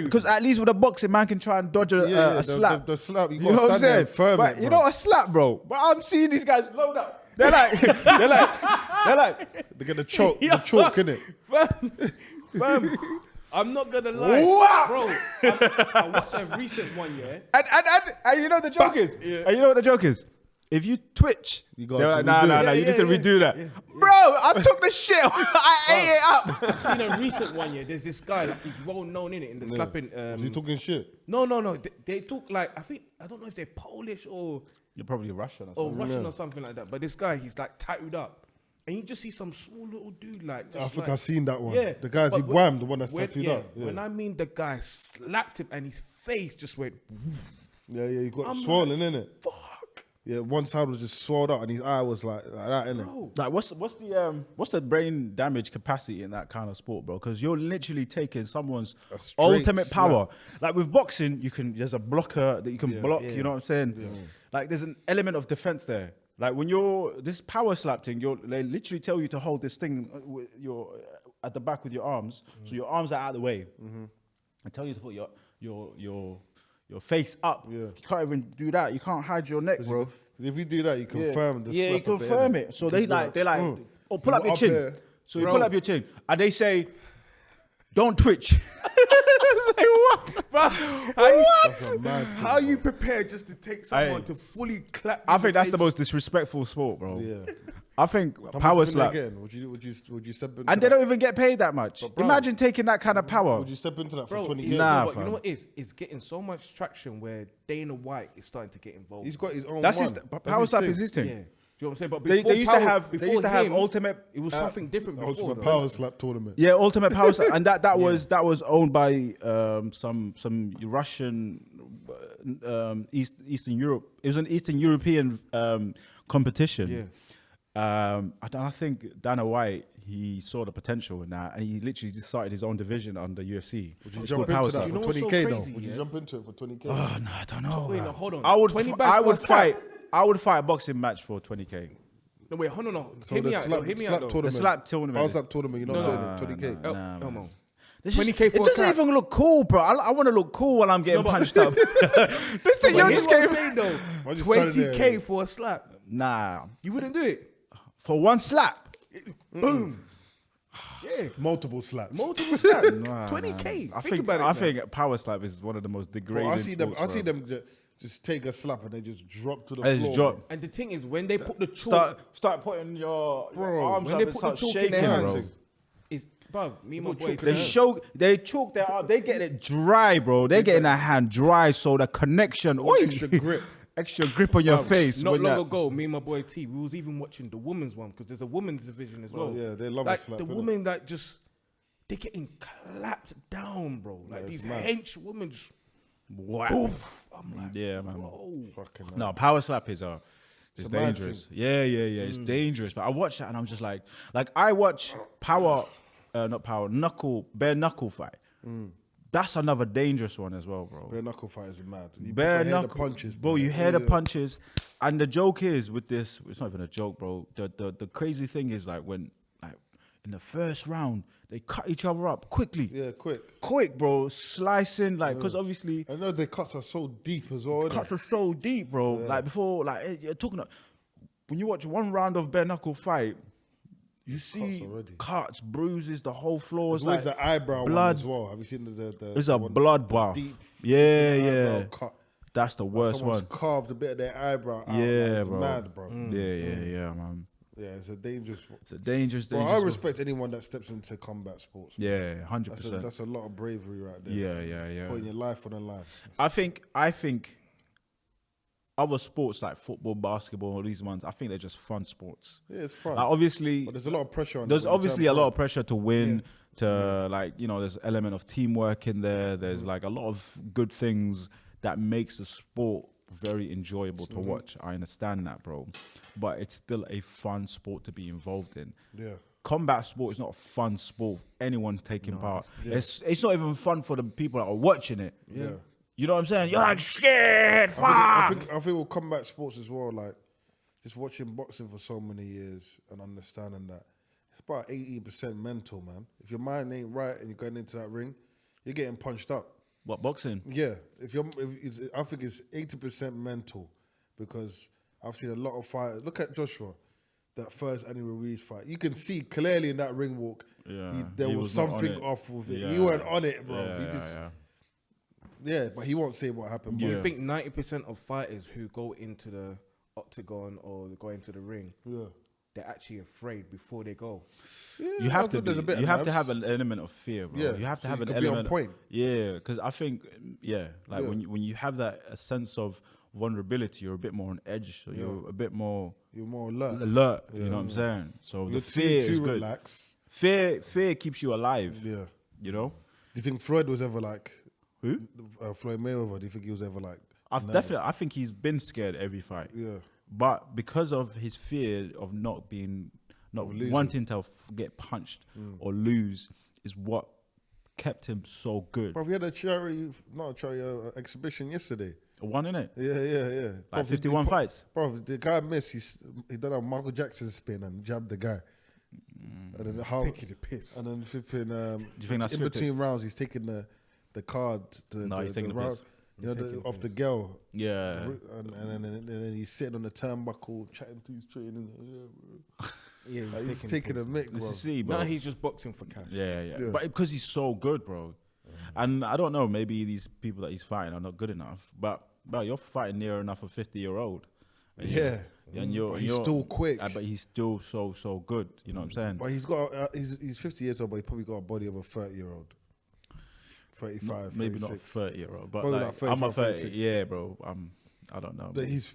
C: Because at least with a boxing, man can try and dodge a slap.
A: The slap. You
C: You know
A: got
C: what
A: to
C: I'm
A: stand there
C: saying?
A: and firm
C: But
A: it,
C: you
A: bro.
C: know a slap, bro. But I'm seeing these guys load up. They're like, they're like,
A: They're gonna choke. The chalk, innit?
B: Fam, I'm not gonna lie,
C: Wow.
B: bro. I watched a recent one, yeah.
C: and you know the joke is, and you know what the joke is. If you twitch,
A: You got
C: they're
A: to
C: like, nah,
A: redo
C: nah,
A: it.
C: nah, you
B: Yeah,
C: need to
B: yeah,
C: redo that.
B: yeah.
C: Bro, I took the shit. I ate it up.
B: I've seen a recent one, yeah. There's this guy, like, he's well known in it, in the slapping.
A: Is he talking shit?
B: No. They talk like, I don't know if they're Polish or
C: You're probably Russian or something.
B: Russian or something like that. But this guy, he's like tattooed up. and you just see some small little dude like.
A: I
B: just
A: think
B: like,
A: I've seen that one.
B: Yeah,
A: The guys he
B: but
A: whammed, the one that's
B: when-
A: tattooed
B: yeah,
A: up. Yeah.
B: When I mean the guy slapped him and his face just went.
A: Yeah, you got
B: I'm
A: swollen, innit?
B: Fuck.
A: Yeah, one side was just swelled up and his eye was like that, innit?
B: Bro.
C: Like, what's the brain damage capacity in that kind of sport, bro? Because you're literally taking someone's
A: A straight
C: ultimate
A: slap.
C: power. Like with boxing, there's a blocker that you can block.
B: yeah.
C: You know what I'm saying? Like there's an element of defense there. Like when this power slap thing, they literally tell you to hold this thing with your at the back with your arms, so your arms are out of the way. I tell you to put your face up.
A: Yeah.
C: You can't even do that. You can't hide your neck, bro.
A: If you do that, you confirm the
C: Yeah, you
A: slap a bit,
C: confirm
A: innit?
C: it. So they're like, oh, pull
A: So
C: up your
A: up
C: chin.
A: here.
C: So you
B: Bro.
C: pull up your chin, and they say, don't twitch. Say what?
B: Bro,
A: That's a mad thing,
B: how you prepared just to take someone to fully clap?
C: I
B: you in
C: think that's the
B: face?
C: most disrespectful sport, bro.
A: Yeah.
C: I think
A: How
C: power
A: much
C: slap,
A: again? Would you step into
C: and they
A: that?
C: don't even get paid that much.
B: bro,
C: Imagine taking that kind of power.
A: Would you step into that
B: Bro,
A: for 20K?
B: you
C: Nah,
B: know what,
C: fam.
B: you know what is? It's getting so much traction where Dana White is starting to get involved.
A: He's got his own
C: That's
A: one.
C: his
A: That's
C: power
A: his
C: slap
A: thing.
C: is his thing.
B: Yeah. Do you know what I'm saying? But
C: They
B: before
C: used to
B: power-
C: have
B: before him,
C: ultimate.
B: It was something different before.
A: Ultimate
B: though.
A: power slap tournament.
C: Yeah, ultimate power slap, and that was owned by some Russian Eastern Europe. It was an Eastern European competition.
B: Yeah.
C: I think Dana White, he saw the potential in that, and he literally just started his own division under UFC.
A: Would you
C: It's
A: jump
C: called power
A: into that
C: slap.
B: You know
A: for
B: what's so
A: 20K though?
B: crazy,
A: Would you
B: yeah?
A: jump into it for 20K?
C: Oh no, I don't know.
B: Wait,
C: man.
B: no, hold on.
C: I would
B: 20
C: I
B: bags
C: would
B: for a
C: fight. I would fight a boxing match for 20K.
B: No, wait, hold on. No.
A: So
B: Hear me
A: the
B: out.
A: slap,
B: No, hear me
A: slap
B: out. though.
A: tournament.
C: The slap tournament.
A: Power slap tournament. You're not doing it. 20K.
B: Oh,
C: Nah,
B: come on.
C: This is-
B: 20K
C: it
B: for a
C: doesn't
B: clap.
C: even look cool, bro. I want to look cool while I'm getting
B: No, but-
C: punched up. This thing,
B: But
C: you're
B: here's
C: just
B: what I'm
C: getting.
B: saying though.
A: Why you standing
B: 20K
A: there?
B: for a slap.
C: Nah,
B: You wouldn't do it.
C: for one slap.
B: Boom. Yeah.
A: Multiple slaps.
B: Multiple slaps.
C: Nah,
B: 20K.
C: I
B: Think about it.
C: I
B: man.
C: think power slap is one of the most
A: Bro,
C: degrading.
A: I see them.
C: sports,
A: I see
C: bro.
A: them just take a slap and they just drop to the
C: They
A: floor.
C: just drop.
A: bro.
B: And the thing is, when they put the chalk,
C: Start putting your
A: Bro,
C: arms
B: when
C: up
B: they
C: and
B: put
C: start
B: the chalk
C: shaking,
B: in their
C: bro.
B: hands, it's, bro, me and my
A: put
B: boy.
A: chalk in
C: They
A: their hands.
C: they chalk their arm. They get it dry, bro. They getting their hand dry, so the connection.
A: Extra grip.
C: extra grip on your face.
B: Not
C: when
B: long
C: that-
B: ago, me and my boy T, we was even watching the women's one because there's a women's division as well.
A: Oh, yeah, they love
B: like
A: a slap,
B: the
A: innit?
B: women that just they getting clapped down, bro. Like
A: it's
B: these
A: mad.
B: hench women just
C: Wow.
B: oof. I'm like,
C: Yeah, man.
B: oh,
A: Fucking hell.
C: No, power slap is it's
A: It's a mad
C: dangerous.
A: thing.
C: Yeah. It's dangerous. But I watch that and I'm just like I watch bare knuckle fight. That's another dangerous one as well, bro.
A: Bare knuckle fight is mad. You
C: Bare
A: hear the
C: knuckle
A: punches,
C: bro. You hear the punches, and the joke is with this. It's not even a joke, bro. The crazy thing is like when in the first round they cut each other up quickly.
A: Yeah, quick.
C: Quick, bro. Slicing because obviously
A: I know the cuts are so deep as well. innit?
C: cuts are so deep, bro. Like before, you're talking about when you watch one round of bare knuckle fight, you see
A: already.
C: cuts, bruises, the whole floor.
A: There's
C: It's
A: always
C: like
A: the eyebrow
C: blood.
A: one as well. Have you seen the
C: It's a
A: one-
C: blood bath.
A: deep
C: Yeah,
A: eyebrow
C: yeah.
A: cut?
C: That's the
A: Like
C: worst
A: someone's
C: one.
A: carved a bit of their eyebrow out.
C: Yeah,
A: it's
C: bro.
A: mad, bro.
C: Yeah, man.
A: Yeah, it's a dangerous.
C: It's a dangerous,
A: Bro,
C: dangerous.
A: I respect anyone that steps into combat sports. man.
C: Yeah, 100%.
A: That's a lot of bravery right there.
C: Yeah.
A: Putting your life on the line.
C: I think other sports like football, basketball, all these ones, I think they're just fun sports.
A: Yeah, it's fun.
C: Like obviously,
A: but there's a lot of pressure on it
C: there's
A: when you
C: obviously
A: turn
C: a lot
A: pro.
C: of pressure to win. There's element of teamwork in there. There's like a lot of good things that makes the sport very enjoyable to watch. I understand that, bro, but it's still a fun sport to be involved in.
A: Yeah.
C: Combat sport is not a fun sport. Anyone's taking part. It's not even fun for the people that are watching it.
A: Yeah.
C: You know what I'm saying? You're like, shit, fuck.
A: I think with combat sports as well, like just watching boxing for so many years and understanding that it's about 80% mental, man. If your mind ain't right and you're going into that ring, you're getting punched up.
C: What, boxing?
A: Yeah, I think it's 80% mental because I've seen a lot of fighters. Look at Joshua, that first Andy Ruiz fight. You can see clearly in that ring walk, there
C: he
A: was
C: was not on
A: something
C: it.
A: off with it.
C: Yeah.
A: He weren't on it, bro.
C: Yeah.
A: Yeah, but he won't say what happened.
B: Do
A: But
B: you think 90% of fighters who go into the octagon or go into the ring, they're actually afraid before they go?
C: You have to.
A: There's a bit.
C: You
A: of
C: have to
A: nerves.
C: have an element of fear, bro.
A: Yeah,
C: You have to
A: so
C: have
A: you
C: an
A: could be on
C: element.
A: point.
C: Yeah, because I think, when you have that a sense of vulnerability, you're a bit more on edge, so you're a bit more
A: You're more alert.
C: You know what I'm saying? So
A: You're
C: the fear is
A: too
C: good.
A: relaxed.
C: Fear keeps you alive.
A: Yeah.
C: You know?
A: Do you think Floyd was ever like
C: Who?
A: Floyd Mayweather? Do you think he was ever like?
C: I think he's been scared every fight.
A: Yeah.
C: But because of his fear of not wanting to get punched or lose, is what kept him so good.
A: Bro, we had a exhibition yesterday.
C: One in it,
A: Yeah.
C: like 51 fights.
A: Bro, the guy missed. He done a Michael Jackson spin and jabbed the guy. And then
B: Taking the piss.
A: And then flipping.
C: Do you think that's
A: in
C: scripted?
A: between rounds? He's taking the card.
C: He's taking the
A: round,
C: piss.
A: off the girl.
C: Yeah.
A: And then he's sitting on the turnbuckle chatting to his trainer.
B: Yeah,
A: He's taking a mick, bro.
C: Bro.
B: Now he's just boxing for cash.
C: Yeah. But because he's so good, bro. And I don't know, maybe these people that he's fighting are not good enough. But you're fighting near enough a 50-year-old.
A: Yeah.
C: And you're
A: But he's still quick.
C: But he's still so good. You know what I'm saying?
A: But he's got he's 50 years old, but he probably got a body of a 30-year-old. 35,
C: Maybe
A: 36.
C: not 30-year-old, but
A: Probably
C: like,
A: like
C: I'm a
A: 35,
C: 30.
A: 36.
C: Yeah, bro. I don't know.
A: But he's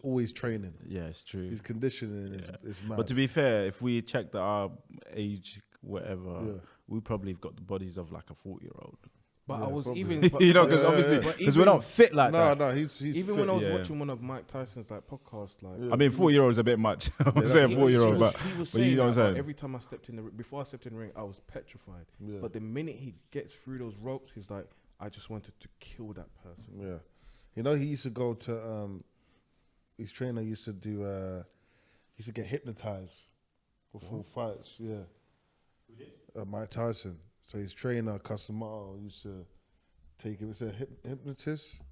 A: always training.
C: Yeah, it's true.
A: His conditioning is mad.
C: But to be fair, if we checked our age, whatever,
A: Yeah.
C: we probably have got the bodies of like a 40-year-old.
B: But
A: Yeah,
B: I was
A: probably.
B: even,
C: You know, because
A: Yeah,
C: obviously,
A: yeah.
C: because we're not fit like that.
A: No, he's
B: even
A: fit.
B: when I was
C: Yeah.
B: watching one of Mike Tyson's like podcasts, like
C: I mean, 4-year-old is a bit much. I'm saying
B: he
C: 4-year-old,
B: was-
C: but
B: he was
C: but you
B: saying
C: know what I'm
B: that,
C: saying?
B: every time I stepped in before I stepped in the ring, I was petrified.
A: Yeah.
B: But the minute he gets through those ropes, he's like, I just wanted to kill that person.
A: Yeah. You know, he used to go to his trainer used to do he used to get hypnotized before fights. Yeah. Mike Tyson. So his trainer, Casamaro, used to take him. It's a hypnotist.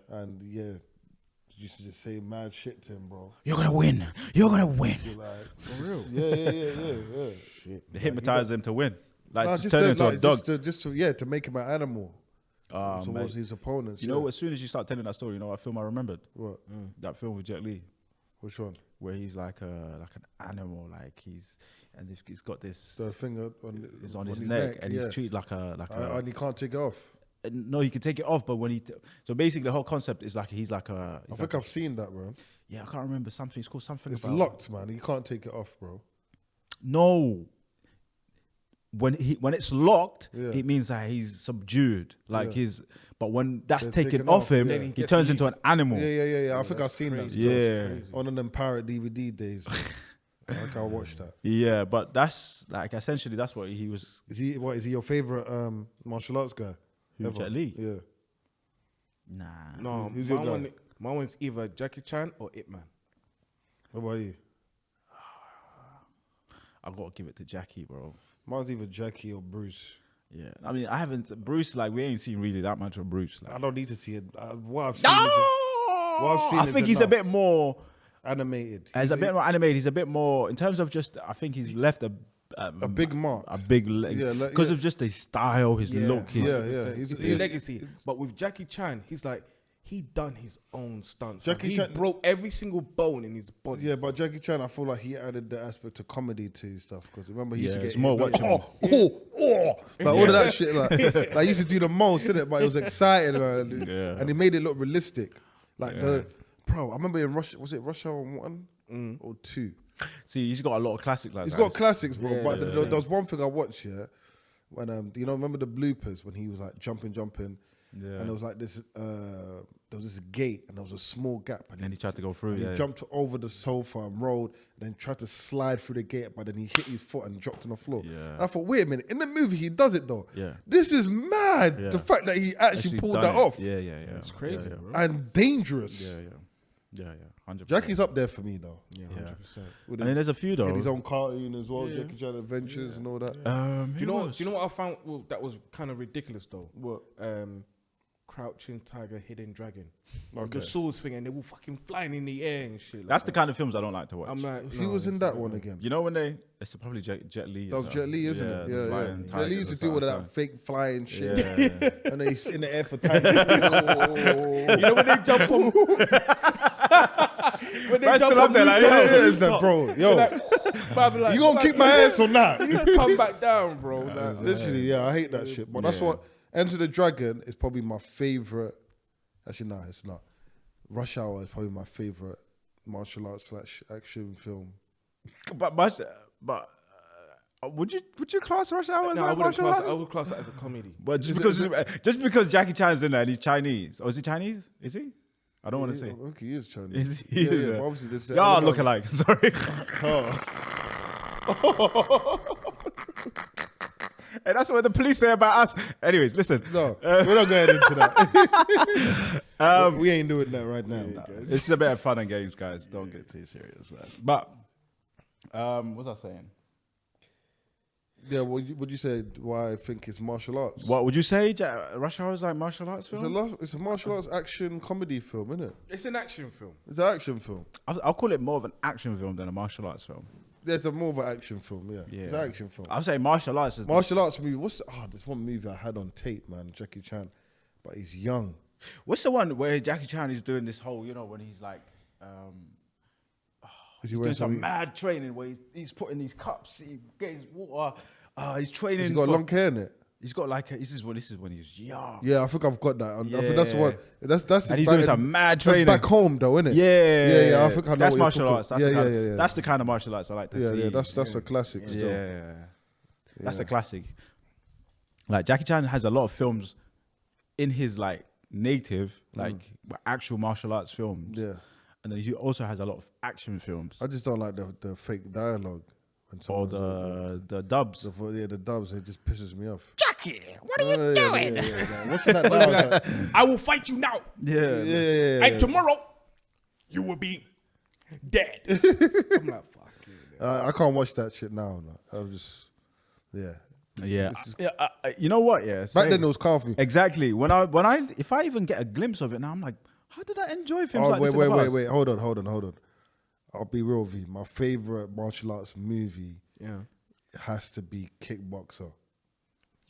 A: And used to just say mad shit to him, bro.
C: You're gonna win. You're gonna win.
A: You're like,
B: For real?
A: yeah.
B: Shit.
C: They hypnotize him to win, like
A: No,
C: to turn him into a dog.
A: just to make him an animal towards
C: Mate.
A: his opponents.
C: You know, as soon as you start telling that story, you know what film I remembered?
A: What?
C: That film with Jet Li,
A: Which one?
C: where he's like an animal, like he's got this.
A: The finger
C: It's on his neck, and
A: yeah.
C: he's treated like a.
A: And he can't take it off.
C: No, he can take it off, but when so basically the whole concept is like he's like a.
A: I think I've seen that, bro.
C: Yeah, I can't remember something. It's called something.
A: It's
C: about,
A: locked, man. You can't take it off, bro.
C: No. When it's locked,
A: Yeah.
C: it means that he's subdued, like
A: Yeah.
C: But when that's
A: They're
C: taken
A: taken
C: off
A: off,
C: him,
A: yeah.
B: Then
C: he
B: gets
C: turns into an
B: released.
C: animal.
A: Yeah. I think I've seen that.
B: crazy.
A: Stuff.
C: Yeah.
B: Crazy.
A: On them pirate DVD days. Like I watched that.
C: Yeah, but that's like essentially that's what he was.
A: Is he your favorite martial arts guy?
C: Who,
A: ever?
C: Jet Li?
A: Yeah.
C: Nah.
B: No,
A: Who's your
B: my one's either Jackie Chan or Ip Man.
A: What about you?
C: I've got to give it to Jackie, bro.
A: Mine's either Jackie or Bruce.
C: Yeah, I mean, I haven't Bruce. Like, we ain't seen really that much of Bruce. Like,
A: I don't need to see it. What I've seen
C: no,
A: I've seen
C: I
A: is
C: think he's a
A: enough.
C: bit more.
A: animated.
C: He's a bit more animated. He's a bit more in terms of just. I think he's left a
A: big mark.
C: a big leg
A: Yeah,
C: because
A: yeah.
C: of just his style, his look. His,
A: Yeah.
B: He's
A: He's-
B: legacy. But with Jackie Chan, he's like, he done his own stunts.
A: Jackie
B: He
A: Chan-
B: broke every single bone in his body.
A: Yeah, but Jackie Chan, I feel like he added the aspect of comedy to his stuff because remember he used to
C: Yeah,
A: get
C: it's more
A: like,
C: watchable.
A: like all of that shit. Like he used to do the most, innit? But it was exciting, man.
C: Yeah.
A: And he made it look realistic. Like I remember in Russia, was it Russia 1 or 2?
C: See, he's got a lot of classics like
A: He's
C: that.
A: got classics, bro.
B: Yeah,
A: but
B: yeah,
A: there was one thing I watched here when remember the bloopers when he was like jumping,
C: Yeah.
A: and there was like this there was this gate and there was a small gap, and
C: And he tried to go through.
A: and
C: Yeah,
A: he jumped over the sofa and rolled, and then tried to slide through the gate, but then he hit his foot and dropped on the floor.
C: Yeah.
A: And I thought, wait a minute, in the movie he does it though.
C: Yeah.
A: This is mad.
C: Yeah.
A: The fact that he actually pulled
C: done
A: that
C: it.
A: off.
C: Yeah.
B: It's crazy,
C: Yeah,
B: bro.
A: And dangerous.
C: yeah. 100%.
A: Jackie's up there for me though.
B: Yeah,
C: Yeah.
B: 100%.
A: With
C: I mean, there's a few though.
A: his own cartoon as well,
B: Yeah.
A: Jackie Chan Adventures and all that.
B: Do you know what I found that was kind of ridiculous though?
A: What?
B: Crouching Tiger, Hidden Dragon.
A: Okay.
B: The swords thing, and they were fucking flying in the air and shit. Like
C: That's the
B: that.
C: kind of films I don't like to watch.
B: I'm like,
A: Who was in that one again?
C: You know when it's probably Jet Li.
A: That was Jet Li, isn't it?
C: the
A: Yeah.
C: flying
A: Jet Li used to do all of
C: tigers or
A: that fake flying shit.
C: something. Yeah.
A: And then he's in the air for time.
B: You know when they jump from when they
C: Man's
B: jump
C: still up
B: from
C: there like,
B: rooftop,
C: yeah,
A: It's that, bro. Yo,
B: like,
A: you gonna kick my ass or not?
B: You just come back down, bro. Like,
A: Literally, yeah, I hate that shit. But that's what Enter the Dragon is probably my favorite. Actually, no, it's not. Rush Hour is probably my favorite martial arts / action film.
C: But would you class Rush Hour as
B: No,
C: like martial arts?
B: I would class that as a comedy.
C: But just because Jackie Chan's in there and he's Chinese, or is he Chinese? Is he? I don't want to say.
A: Okay, he is Chinese.
C: Is he?
A: Yeah, but obviously this
C: Y'all look alike. Sorry. Hey, that's what the police say about us. Anyways, listen.
A: No, we're not going into that. We ain't doing that right now.
C: It's just a bit of fun and games, guys. Don't get too serious, man. But what was I saying?
A: Yeah, would you say why I think it's martial arts?
C: What would you say? Rush Hour is like martial arts film?
A: It's a martial arts action comedy film, isn't it?
B: It's an action film.
A: It's an action film.
C: I'll call it more of an action film than a martial arts film.
A: There's a more of an action film, yeah. It's an action film.
C: I'll say martial arts is
A: Martial arts movie. There's one movie I had on tape, man, Jackie Chan, but he's young.
C: What's the one where Jackie Chan is doing this whole, when he's like, he's doing some mad training where he's putting these cups, he gets water, he's training.
A: He's got long hair in it.
C: He's got like this is when he was young.
A: Yeah, I think I've got that. I think that's the one. That's
C: and he's doing some mad training.
A: That's back home though, isn't it?
C: Yeah.
A: I think I know.
C: That's martial arts.
A: That's
C: That's the kind of martial arts I like to see.
A: Yeah, that's a classic. Still.
C: Yeah, that's a classic. Like Jackie Chan has a lot of films in his like native, like actual martial arts films.
A: Yeah,
C: and then he also has a lot of action films.
A: I just don't like the fake dialogue.
C: Or the dubs.
A: The dubs, it just pisses me off.
D: Jackie, what are you doing?
A: Watching that now, I was like,
B: I will fight you now.
A: yeah.
B: And tomorrow, you will be dead. I'm like, fuck you.
A: I can't watch that shit now. I'm just,
C: Yeah. You know what? Yeah.
A: Back then it was comfy.
C: Exactly. If I even get a glimpse of it now, I'm like, how did I enjoy films like this?
A: Wait. Hold on. I'll be real with you. My favorite martial arts movie has to be Kickboxer.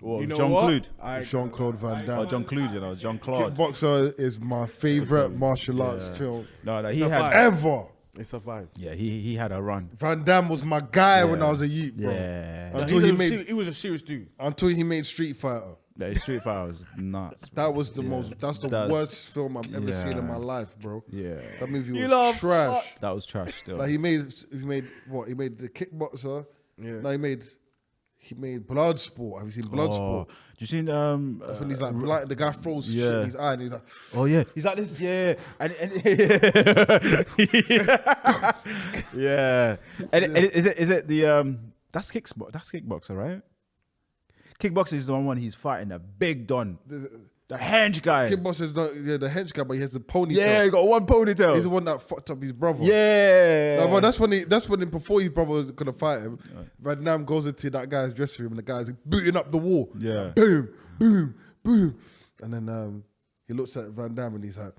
C: Well,
B: you know
C: Jean-Claude.
A: Jean-Claude Van Damme.
C: Oh, Jean-Claude, Jean-Claude.
A: Kickboxer is my favorite martial arts film
C: No, he had
A: ever.
B: It's a vibe.
C: Yeah, he had a run.
A: Van Damme was my guy when I was a youth, bro.
C: Yeah.
A: Until
B: he was a serious dude.
A: Until he made Street Fighter.
C: Yeah, Street Fighter was nuts.
A: That was that's the worst film I've ever seen in my life, bro.
C: Yeah.
A: That movie was trash.
C: That was trash still.
A: Like he made what? He made the Kickboxer.
B: Yeah.
A: No, he made Bloodsport. Have you seen Bloodsport?
C: Do you seen
A: That's when he's like the guy throws shit in his eye and he's like,
C: oh yeah, he's like this, yeah, and yeah, and is it the that's Kickboxer, right? Kickboxer is the one he's fighting the big don, the hench guy.
A: Kickboxer is the hench guy, but he has the ponytail.
C: Yeah, he got one ponytail.
A: He's the one that fucked up his brother.
C: Yeah,
A: no, but that's when before his brother was gonna fight him, Van Damme goes into that guy's dressing room and the guy's booting up the wall.
C: Yeah,
A: like, boom, boom, boom, and then he looks at Van Damme and he's like,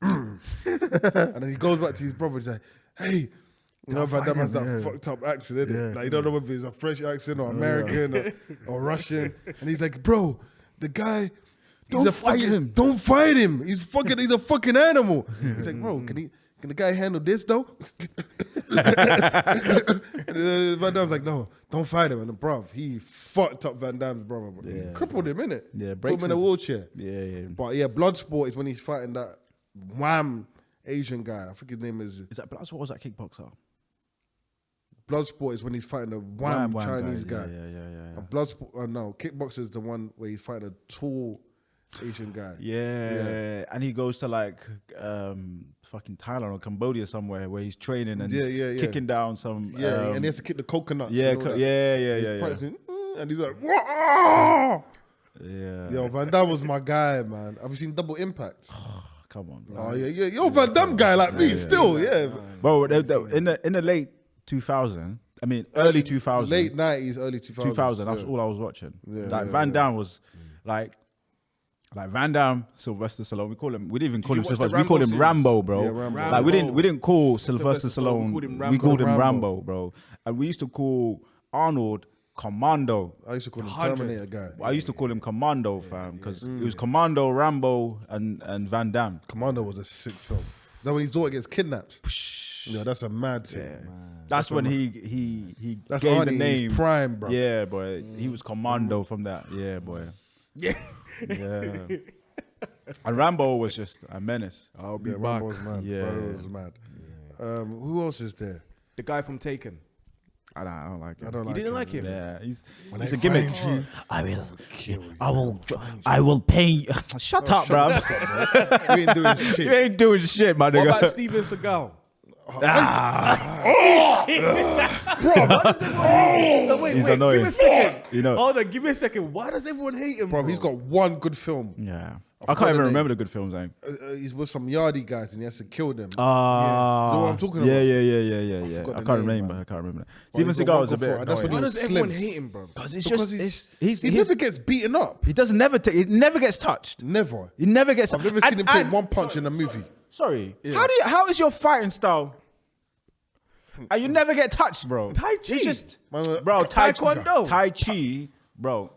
A: and then he goes back to his brother and he's like, hey. You know, Van Damme has that fucked up accent, innit? Like, you don't know whether it's a French accent or American or Russian. And he's like, bro, the guy, don't fight him. He's a fucking animal. He's like, bro, can the guy handle this though? And Van Damme's like, no, don't fight him. And bruv, he fucked up Van Damme's brother, bro. He crippled him, innit?
C: Yeah,
A: put him in a wheelchair.
C: Yeah.
A: But yeah, Bloodsport is when he's fighting that wham Asian guy. I think his name is
C: that Bloodsport? Was that Kickboxer?
A: Bloodsport is when he's fighting a wham Chinese guy.
C: Yeah.
A: And Bloodsport, no, Kickboxer is the one where he's fighting a tall Asian guy.
C: Yeah. And he goes to like fucking Thailand or Cambodia somewhere where he's training and kicking down some.
A: And he has to kick the coconuts.
C: Yeah.
A: And he's like, whoa!
C: Yeah.
A: Yo, Van Damme was my guy, man. Have you seen Double Impact?
C: Come on, bro.
A: Oh yeah. Yo, Van Damme guy like me, still, yeah.
C: Bro, in the late 2000, I mean early 2000,
A: late 90s, early
C: 2000. That's all I was watching. Van Damme was like Van Damme, Sylvester Stallone. We didn't even call him Sylvester. We called him Rambo, bro.
A: Yeah, Rambo.
C: Like we didn't call Sylvester Stallone. We called him Rambo, bro. And we used to call Arnold Commando.
A: I used to call him Terminator guy.
C: I used to call him Commando, fam, because it was Commando, Rambo, and Van Damme.
A: Commando was a sick film. Then when his daughter gets kidnapped. Yeah, that's a mad thing.
C: Yeah. That's when he
A: that's
C: gave
A: Arnie
C: the name.
A: His prime, bro.
C: Yeah, boy. He was Commando from that. Yeah, boy.
B: Yeah.
C: Yeah. And Rambo was just a menace.
B: I'll be back.
A: Rambo was mad.
C: Yeah.
A: Rambo was mad. Who else is there?
B: The guy from Taken.
C: I don't like him.
A: I don't
B: You
A: like
B: didn't
A: him.
B: like him?
C: Yeah, he's
A: When
C: a
A: they
C: gimmick.
A: find you,
D: I will.
A: kill you.
D: I will pay you. Shut up, bro.
A: You ain't doing
C: You
A: shit.
C: ain't doing shit, my
B: What
C: nigga.
B: about Steven Seagal? No, wait,
C: He's
B: wait.
C: annoying.
B: Give me a second.
C: You know.
B: Hold on, give me a second. Why does everyone hate him,
A: Bro, he's got one good film.
C: Yeah. I
A: forgot
C: can't even
A: the
C: remember the good films, eh?
A: He's with some yardie guys and he has to kill them.
C: You
A: know what I'm talking about?
C: Yeah.
A: forgot
C: I
A: the
C: can't
A: name,
C: remember.
A: man.
C: I can't remember.
A: Well,
C: Steven
A: he's got
C: Seagal
A: one
C: is a
A: good
C: bit
A: film, and that's when
C: annoying.
B: Why
A: he
B: does
A: was
B: everyone
A: slim.
B: hate him, bro?
C: Because
A: He never gets beaten up.
C: he doesn't never take. He never gets touched.
A: Never.
C: He never gets.
A: I've never seen him take one punch in a movie.
C: Sorry. How is your fighting style? And you never get touched, bro.
B: Tai Chi.
C: It's just,
A: Man,
C: bro. Tai
B: Taekwondo.
C: Chi, bro.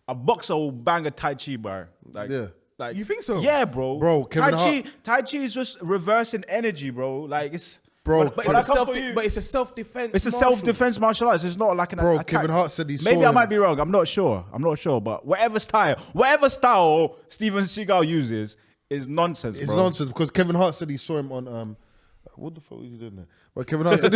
C: A boxer will bang a Tai Chi bar. Like,
A: Yeah.
C: Like,
B: You think so?
C: Yeah, bro.
A: Bro, Kevin
C: Tai Chi is just reversing energy, bro. Like it's.
A: Bro,
B: But
C: But I
B: it's, a
C: come
B: self,
C: for you.
B: but it's a self-defense.
C: It's a
B: martial.
C: self-defense martial arts. It's not like an
A: Bro,
C: attack.
A: Kevin Hart said he saw
C: Maybe I
A: him.
C: might be wrong. I'm not sure. But whatever style Steven Seagal uses is nonsense,
A: It's
C: bro.
A: nonsense because Kevin Hart said he saw him on what the fuck was he doing there? But Kevin Hart said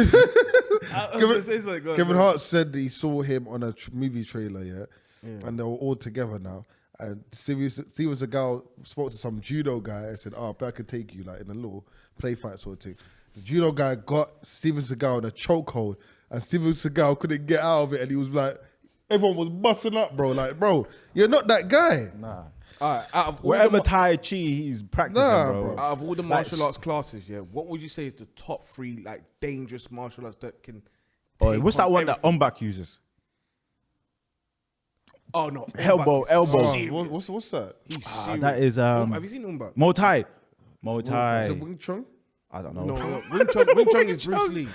A: Kevin Hart said he saw him on a movie trailer, yeah, and they were all together now. And Steven Seagal spoke to some judo guy and said, "Oh, but I could take you like in a little play fight sort of thing." The judo guy got Steven Seagal in a chokehold, and Steven Seagal couldn't get out of it, and he was like, everyone was busting up, bro. Like, bro, you're not that guy.
C: Nah.
B: All right, out of all
C: Whatever
B: the,
C: Tai Chi he's practicing,
A: Nah,
C: bro.
A: bro.
B: out of all the martial arts classes, yeah, what would you say is the top three like dangerous martial arts that can?
C: Oh,
B: take
C: what's that
B: on
C: one that
B: everything?
C: Ombak uses?
B: Oh no,
C: Elbow,
B: Umbak is
C: elbow.
B: serious.
A: What's that?
B: He's serious.
C: That is
B: Have you seen Umbak?
C: Muay Thai.
A: Is it Wing Chun?
C: I don't know.
B: No, Wing Chun is Bruce Lee.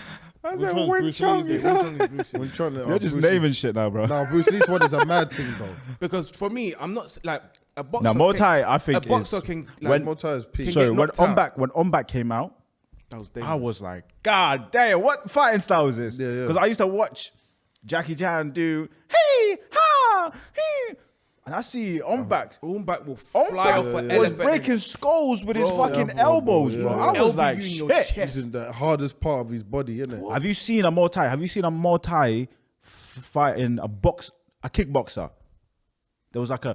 C: I
A: Which
C: said
A: one's
C: Wing
A: Bruce
C: Chun.
A: Lee?
B: Wing Chun is Bruce Lee.
A: Wing Chun.
C: You're just
A: Bruce Lee.
C: naming shit now, bro.
A: No, Bruce Lee's one is a mad thing though.
B: Because for me, I'm not like a boxer.
C: Now Muay
B: can-
C: Thai, I think
B: a boxer
C: is
B: can
A: Like,
B: like,
A: Muay Thai is peak.
B: Can
C: sorry,
B: get
C: when
B: knocked out.
C: Ombak came out,
B: that was
C: I
B: dangerous.
C: was like, God damn, what fighting style is this?
A: Yeah, yeah.
C: Because I used to watch Jackie Chan do hey ha hey, and I see Ombak.
B: Umbak will fly off an
C: Ombak was
B: elephant.
C: breaking skulls with his
B: Bro,
C: fucking
A: yeah, bro,
C: elbows,
A: yeah.
C: bro.
A: Yeah.
C: I was
B: Elbow
C: like,
B: you in your
C: shit.
B: chest.
A: Using the hardest part of his body, innit?
C: Have you seen a Muay Thai? Have you seen a Muay Thai fighting a kickboxer? There was like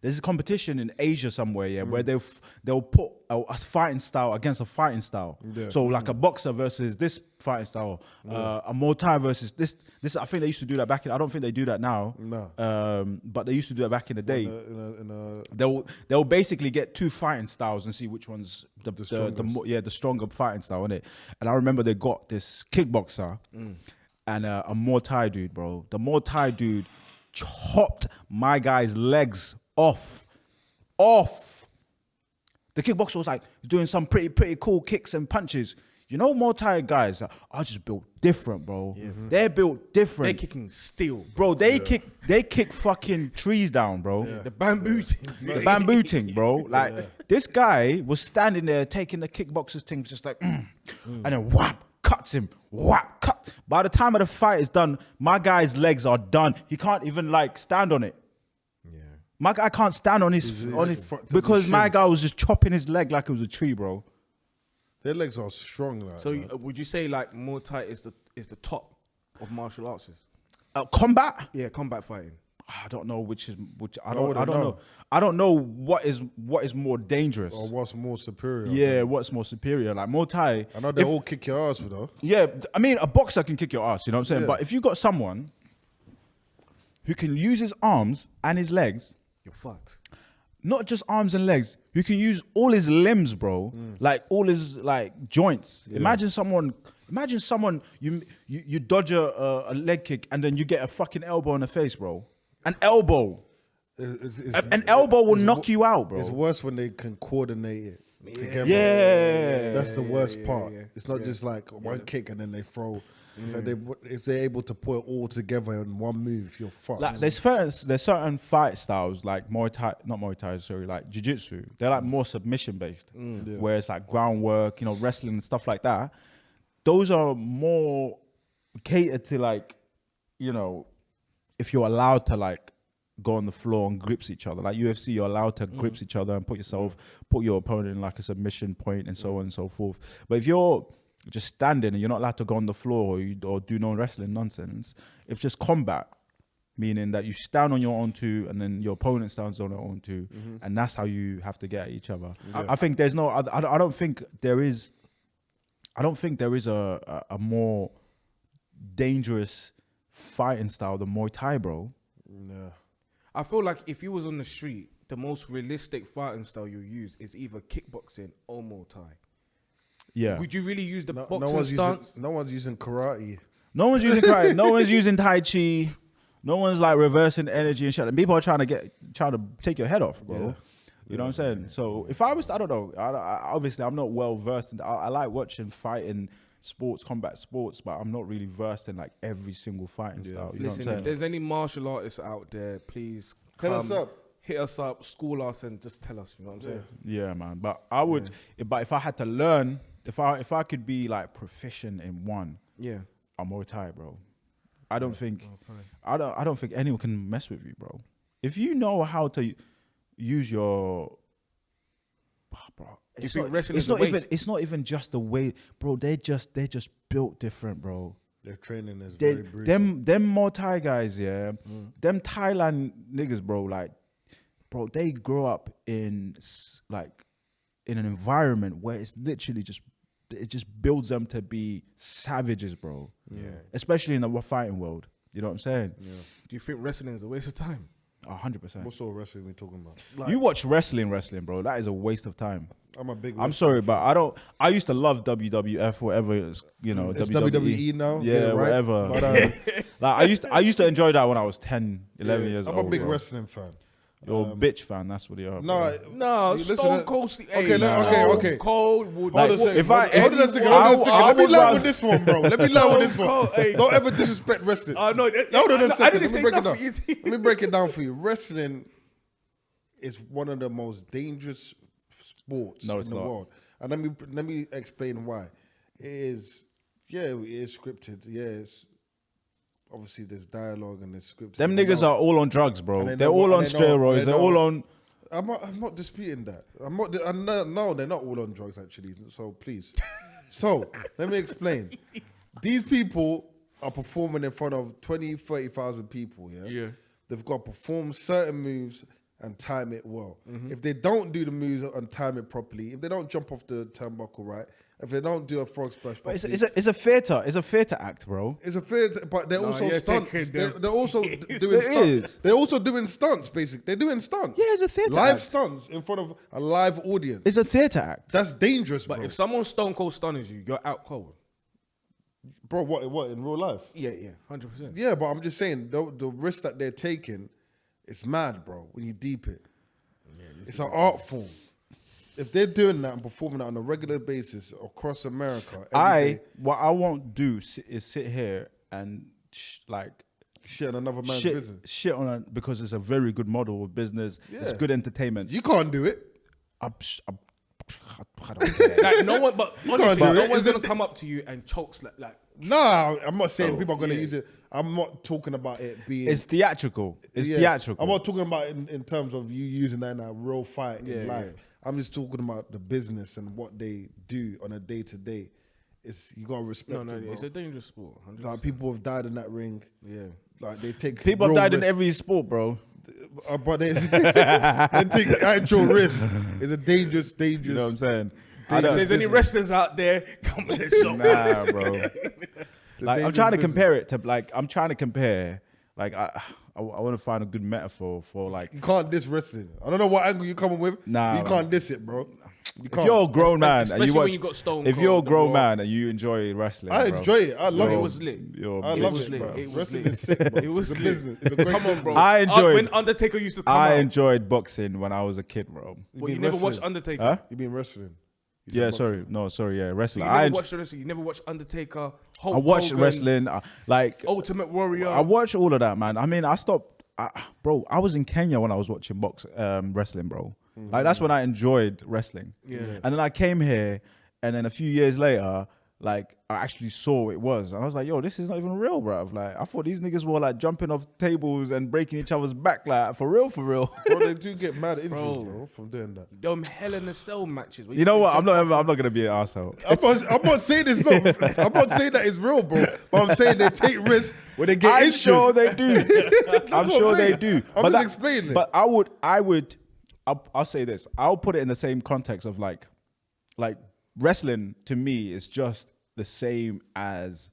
C: there's a competition in Asia somewhere, yeah, where they'll put a fighting style against a fighting style.
A: Yeah.
C: So like a boxer versus this fighting style, a Muay Thai versus this. I think they used to do that back in. I don't think they do that now.
A: No.
C: But they used to do that back in the day.
A: In
C: They'll basically get two fighting styles and see which one's the stronger fighting style, innit? And I remember they got this kickboxer and a Muay Thai dude, bro. The Muay Thai dude chopped my guy's legs off. The kickboxer was like doing some pretty cool kicks and punches. You know, Muay Thai guys are just built different, bro. They're built different.
B: They're kicking steel.
C: Bro, they kick fucking trees down, bro.
B: The bamboo thing.
C: The bamboo thing, bro. Like this guy was standing there taking the kickboxer's thing, just like, and then whap, cuts him, whap, cut. By the time of the fight is done, my guy's legs are done. He can't even like stand on it.
B: Yeah.
C: My guy can't stand on his
A: fucked up
C: because
A: his
C: my
A: shins.
C: guy was just chopping his leg like it was a tree, bro.
A: their legs are strong. Like,
B: So
A: man.
B: would you say like Muay Thai is the top of martial arts?
C: Combat?
B: Yeah, combat fighting.
C: I don't know which. I
A: I
C: don't
A: wouldn't
C: know.
A: know.
C: I don't know what is more dangerous.
A: or what's more superior?
C: Yeah, what's more superior? Like Muay Thai.
A: I know they all kick your ass, though.
C: Yeah, I mean, a boxer can kick your ass, you know what I'm saying?
A: Yeah.
C: But if you got someone who can use his arms and his legs,
B: You're fucked.
C: not just arms and legs, who can use all his limbs, bro, like all his like joints. Imagine someone you dodge a leg kick and then you get a fucking elbow in the face, bro. An elbow. An elbow will knock you out, bro.
A: It's worse when they can coordinate it together.
C: Yeah.
A: That's the worst part.
B: yeah.
A: It's not just like one kick and then they throw. It's like if they're able to put it all together in one move, you're fucked.
C: Like there's certain fight styles like not Muay Thai, sorry, like Jiu-Jitsu. They're like more submission based, where it's like groundwork, you know, wrestling and stuff like that. Those are more catered to like, you know, if you're allowed to like go on the floor and grips each other. Like UFC, you're allowed to grips each other and put your opponent in like a submission point and so on and so forth. But if you're just standing and you're not allowed to go on the floor or do no wrestling nonsense, it's just combat, meaning that you stand on your own two and then your opponent stands on their own two, and that's how you have to get at each other. I think there's no, I don't think there is a more dangerous fighting style than Muay Thai, bro.
A: Yeah.
B: I feel like if you was on the street, the most realistic fighting style you use is either kickboxing or Muay Thai.
C: Yeah.
B: Would you really use the boxing
A: one's
B: stance?
A: No one's using karate.
C: No one's using karate. No one's using Tai Chi. No one's like reversing energy and shit. And people are trying to take your head off, bro.
A: Yeah.
C: You know what I'm saying? So if I was, I don't know. Obviously, I'm not well versed in. I like watching fighting sports, combat sports, but I'm not really versed in like every single fighting style. You know
B: Listen,
C: what I'm
B: if
C: saying?
B: there's any martial artists out there, please
A: Hit us up.
B: hit us up, school us, and just tell us. You know what I'm saying?
C: Yeah, man. But I would. But if I had to learn, if I could be like proficient in one,
B: Yeah.
C: I'm Muay Thai, bro. I don't think I don't think anyone can mess with you, bro. If you know how to use your bro, it's not even just the way, bro. They're just built different, bro.
A: Their training is very brutal.
C: Them Muay Thai guys, yeah. Them Thailand niggas, bro. Like, bro, they grow up in an environment where it's literally it just builds them to be savages, bro.
B: Yeah.
C: Especially in the fighting world. You know what I'm saying?
A: Yeah.
B: Do you think wrestling is a waste of time?
C: 100%.
A: What sort of wrestling are we talking about?
B: Like,
C: You watch wrestling, bro. That is a waste of time.
A: I'm a big.
C: I'm sorry, but I used to love WWF, whatever it's, you know,
A: It's
C: WWE.
A: WWE now.
C: Yeah,
A: Get it right.
C: whatever.
A: But
C: Like I used to enjoy that when I was 10, 11 years
A: I'm
C: old.
A: a big
C: bro.
A: wrestling fan.
C: You're a bitch fan, that's what you are. bro.
B: no,
A: listen
B: Stone
A: to-
B: Cold.
A: Okay,
B: Stone Cold would.
A: Hold on a second.
C: if I-
A: Hold on a second.
C: I-
A: Hold on a second.
C: I
A: Let me
C: would
A: learn
C: rather-
A: with this one, bro. Let me learn with this
B: Cold,
A: one.
B: hey.
A: Don't ever disrespect wrestling.
B: No,
A: Hold on a
B: I
A: second.
B: didn't
A: Let
B: say
A: me break it
B: nothing.
A: down. Let me break it down for you. Wrestling is one of the most dangerous sports
C: No,
A: in
C: it's
A: the
C: not.
A: world. And let me explain why. It is scripted. Yeah, it's obviously there's dialogue and there's scripted.
C: Them niggas are all on drugs, bro.
A: And they
C: They're
A: know
C: all
A: what-
C: on
A: and they know-
C: steroids.
A: they
C: They're
A: know-
C: all on.
A: I'm not disputing that. No, they're not all on drugs actually. So please. So let me explain. These people are performing in front of 20, 30,000 people. Yeah.
B: Yeah.
A: They've got to perform certain moves and time it well.
B: Mm-hmm.
A: If they don't do the moves and time it properly, if they don't jump off the turnbuckle right, if they don't do a frog splash
C: But
A: properly,
C: it's a theater. It's a theater act, bro.
A: it's a fair, but they're also
B: you're
A: stunts.
B: taking
A: They're,
B: them.
A: they're also doing
C: It
A: stunts.
C: is.
A: They're also doing stunts, basically. They're doing stunts.
C: Yeah, it's a theatre
A: live
C: act.
A: stunts in front of a live audience.
C: It's a theater act.
A: That's dangerous,
B: But
A: bro.
B: if someone Stone Cold stuns you, you're out cold.
A: Bro, what in real life?
B: Yeah, 100%.
A: Yeah, but I'm just saying the risk that they're taking, it's mad, bro. When you deep it, it's an art form. If they're doing that and performing that on a regular basis across America, every day,
C: What I won't do is sit here and
A: shit on another man's
C: shit
A: business.
C: shit on it because it's a very good model of business. It's
A: Yeah.
C: good entertainment.
A: You can't do it.
C: I don't care.
B: Like no one, but honestly,
A: do
B: no
A: it.
B: one's
A: Is it-
B: gonna come up to you and chokes like.
A: Nah, I'm not saying people are going to use it. I'm not talking about it being.
C: It's theatrical. It's
A: Yeah.
C: theatrical.
A: I'm not talking about it in terms of you using that in a real fight in
B: Yeah,
A: life. I'm just talking about the business and what they do on a day to day. It's you gotta respect
B: No,
A: it, bro.
B: it's a dangerous sport. 100%.
A: Like people have died in that ring.
B: Yeah.
A: Like they take
C: People have
A: real
C: died in
A: risks.
C: every sport, bro.
A: But they take actual risk. It's a dangerous.
C: You know what I'm saying?
B: If there's any wrestlers out there, come on, let's show.
C: Nah, bro. Like I'm
A: dangerous
C: trying to
A: business.
C: compare it to I want to find a good metaphor for like
A: You can't diss wrestling. I don't know what angle you coming with.
C: Nah,
A: you can't diss it, bro. You
C: if
A: can't.
C: you're a grown man and
B: Especially
C: you
B: when
C: watch
B: you got Stone
C: if you're a
B: Cold, The
C: grown
B: Rock.
C: man and you enjoy wrestling,
A: I
C: bro,
A: enjoy it. I love
B: It
A: it.
B: was lit.
C: you're
A: I
C: a
A: love
C: bitch.
A: it,
B: lit.
A: bro.
B: It was
A: Wrestling
B: lit.
A: is sick, bro.
B: It was
A: it's a
B: lit.
A: business. It's a great
B: Come on,
A: business.
B: bro.
C: I enjoyed-
B: when Undertaker used to come
C: I
B: out.
C: enjoyed boxing when I was a kid, bro.
B: Well, you
A: been
B: never
A: wrestling.
B: watched Undertaker.
C: Huh?
A: You been wrestling? You said
C: Yeah,
A: boxing.
C: yeah,
B: So
C: wrestling.
B: you never watched the wrestling. You never watched Undertaker. Hulk
C: I watched
B: Hogan,
C: wrestling. Like
B: Ultimate Warrior.
C: I watched all of that, man. I mean, I stopped, bro. I was in Kenya when I was watching wrestling, bro. Like that's when I enjoyed wrestling.
B: Yeah.
C: And then I came here, and then a few years later, like I actually saw it was, and I was like, yo, this is not even real, bruv. Like I thought these niggas were like jumping off tables and breaking each other's back, like for real.
A: Bro, they do get mad injuries, bro, from doing that.
B: Them Hell in a Cell matches.
C: You know what? I'm not gonna be an arsehole.
A: I'm not saying it's not. I'm not saying that it's real, bro. But I'm saying they take risks when they get injured.
C: Sure they do. I'm sure they do.
A: I'm just explaining it.
C: But I'll say this. I'll put it in the same context of like wrestling to me is just the same as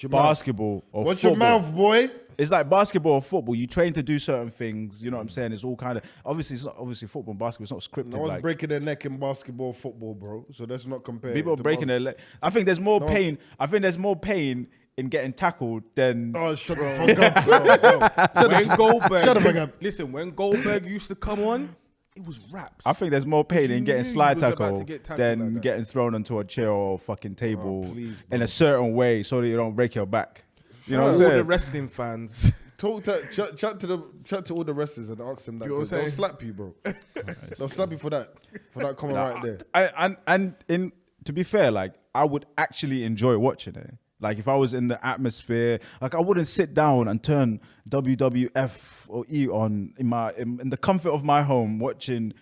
C: basketball or
A: Watch
C: football.
A: your mouth, boy.
C: It's like basketball or football. You train to do certain things. You know what I'm saying? It's all kind of it's not obviously football and basketball. It's not scripted.
A: No one's breaking their neck in basketball or football, bro. So let's not compare.
C: People are breaking their leg. I think there's more pain. I think there's more pain in getting tackled than.
A: Oh, shut the fuck up.
B: When Goldberg,
A: Shut the fuck up.
B: Listen, when Goldberg used to come on, it was raps.
C: I think there's more pain in getting slide tackled than
B: like
C: getting thrown onto a chair or fucking table
A: please,
C: in a certain way so that you don't break your back. You know what I'm
B: all
C: saying?
B: the wrestling fans.
A: Chat to all the wrestlers and ask them that.
B: You know what I'm
A: 'cause they'll
B: saying?
A: slap you, bro. They'll slap you for that comment right there.
C: And to be fair, like I would actually enjoy watching it. Like if I was in the atmosphere, like I wouldn't sit down and turn WWF or E on in the comfort of my home watching.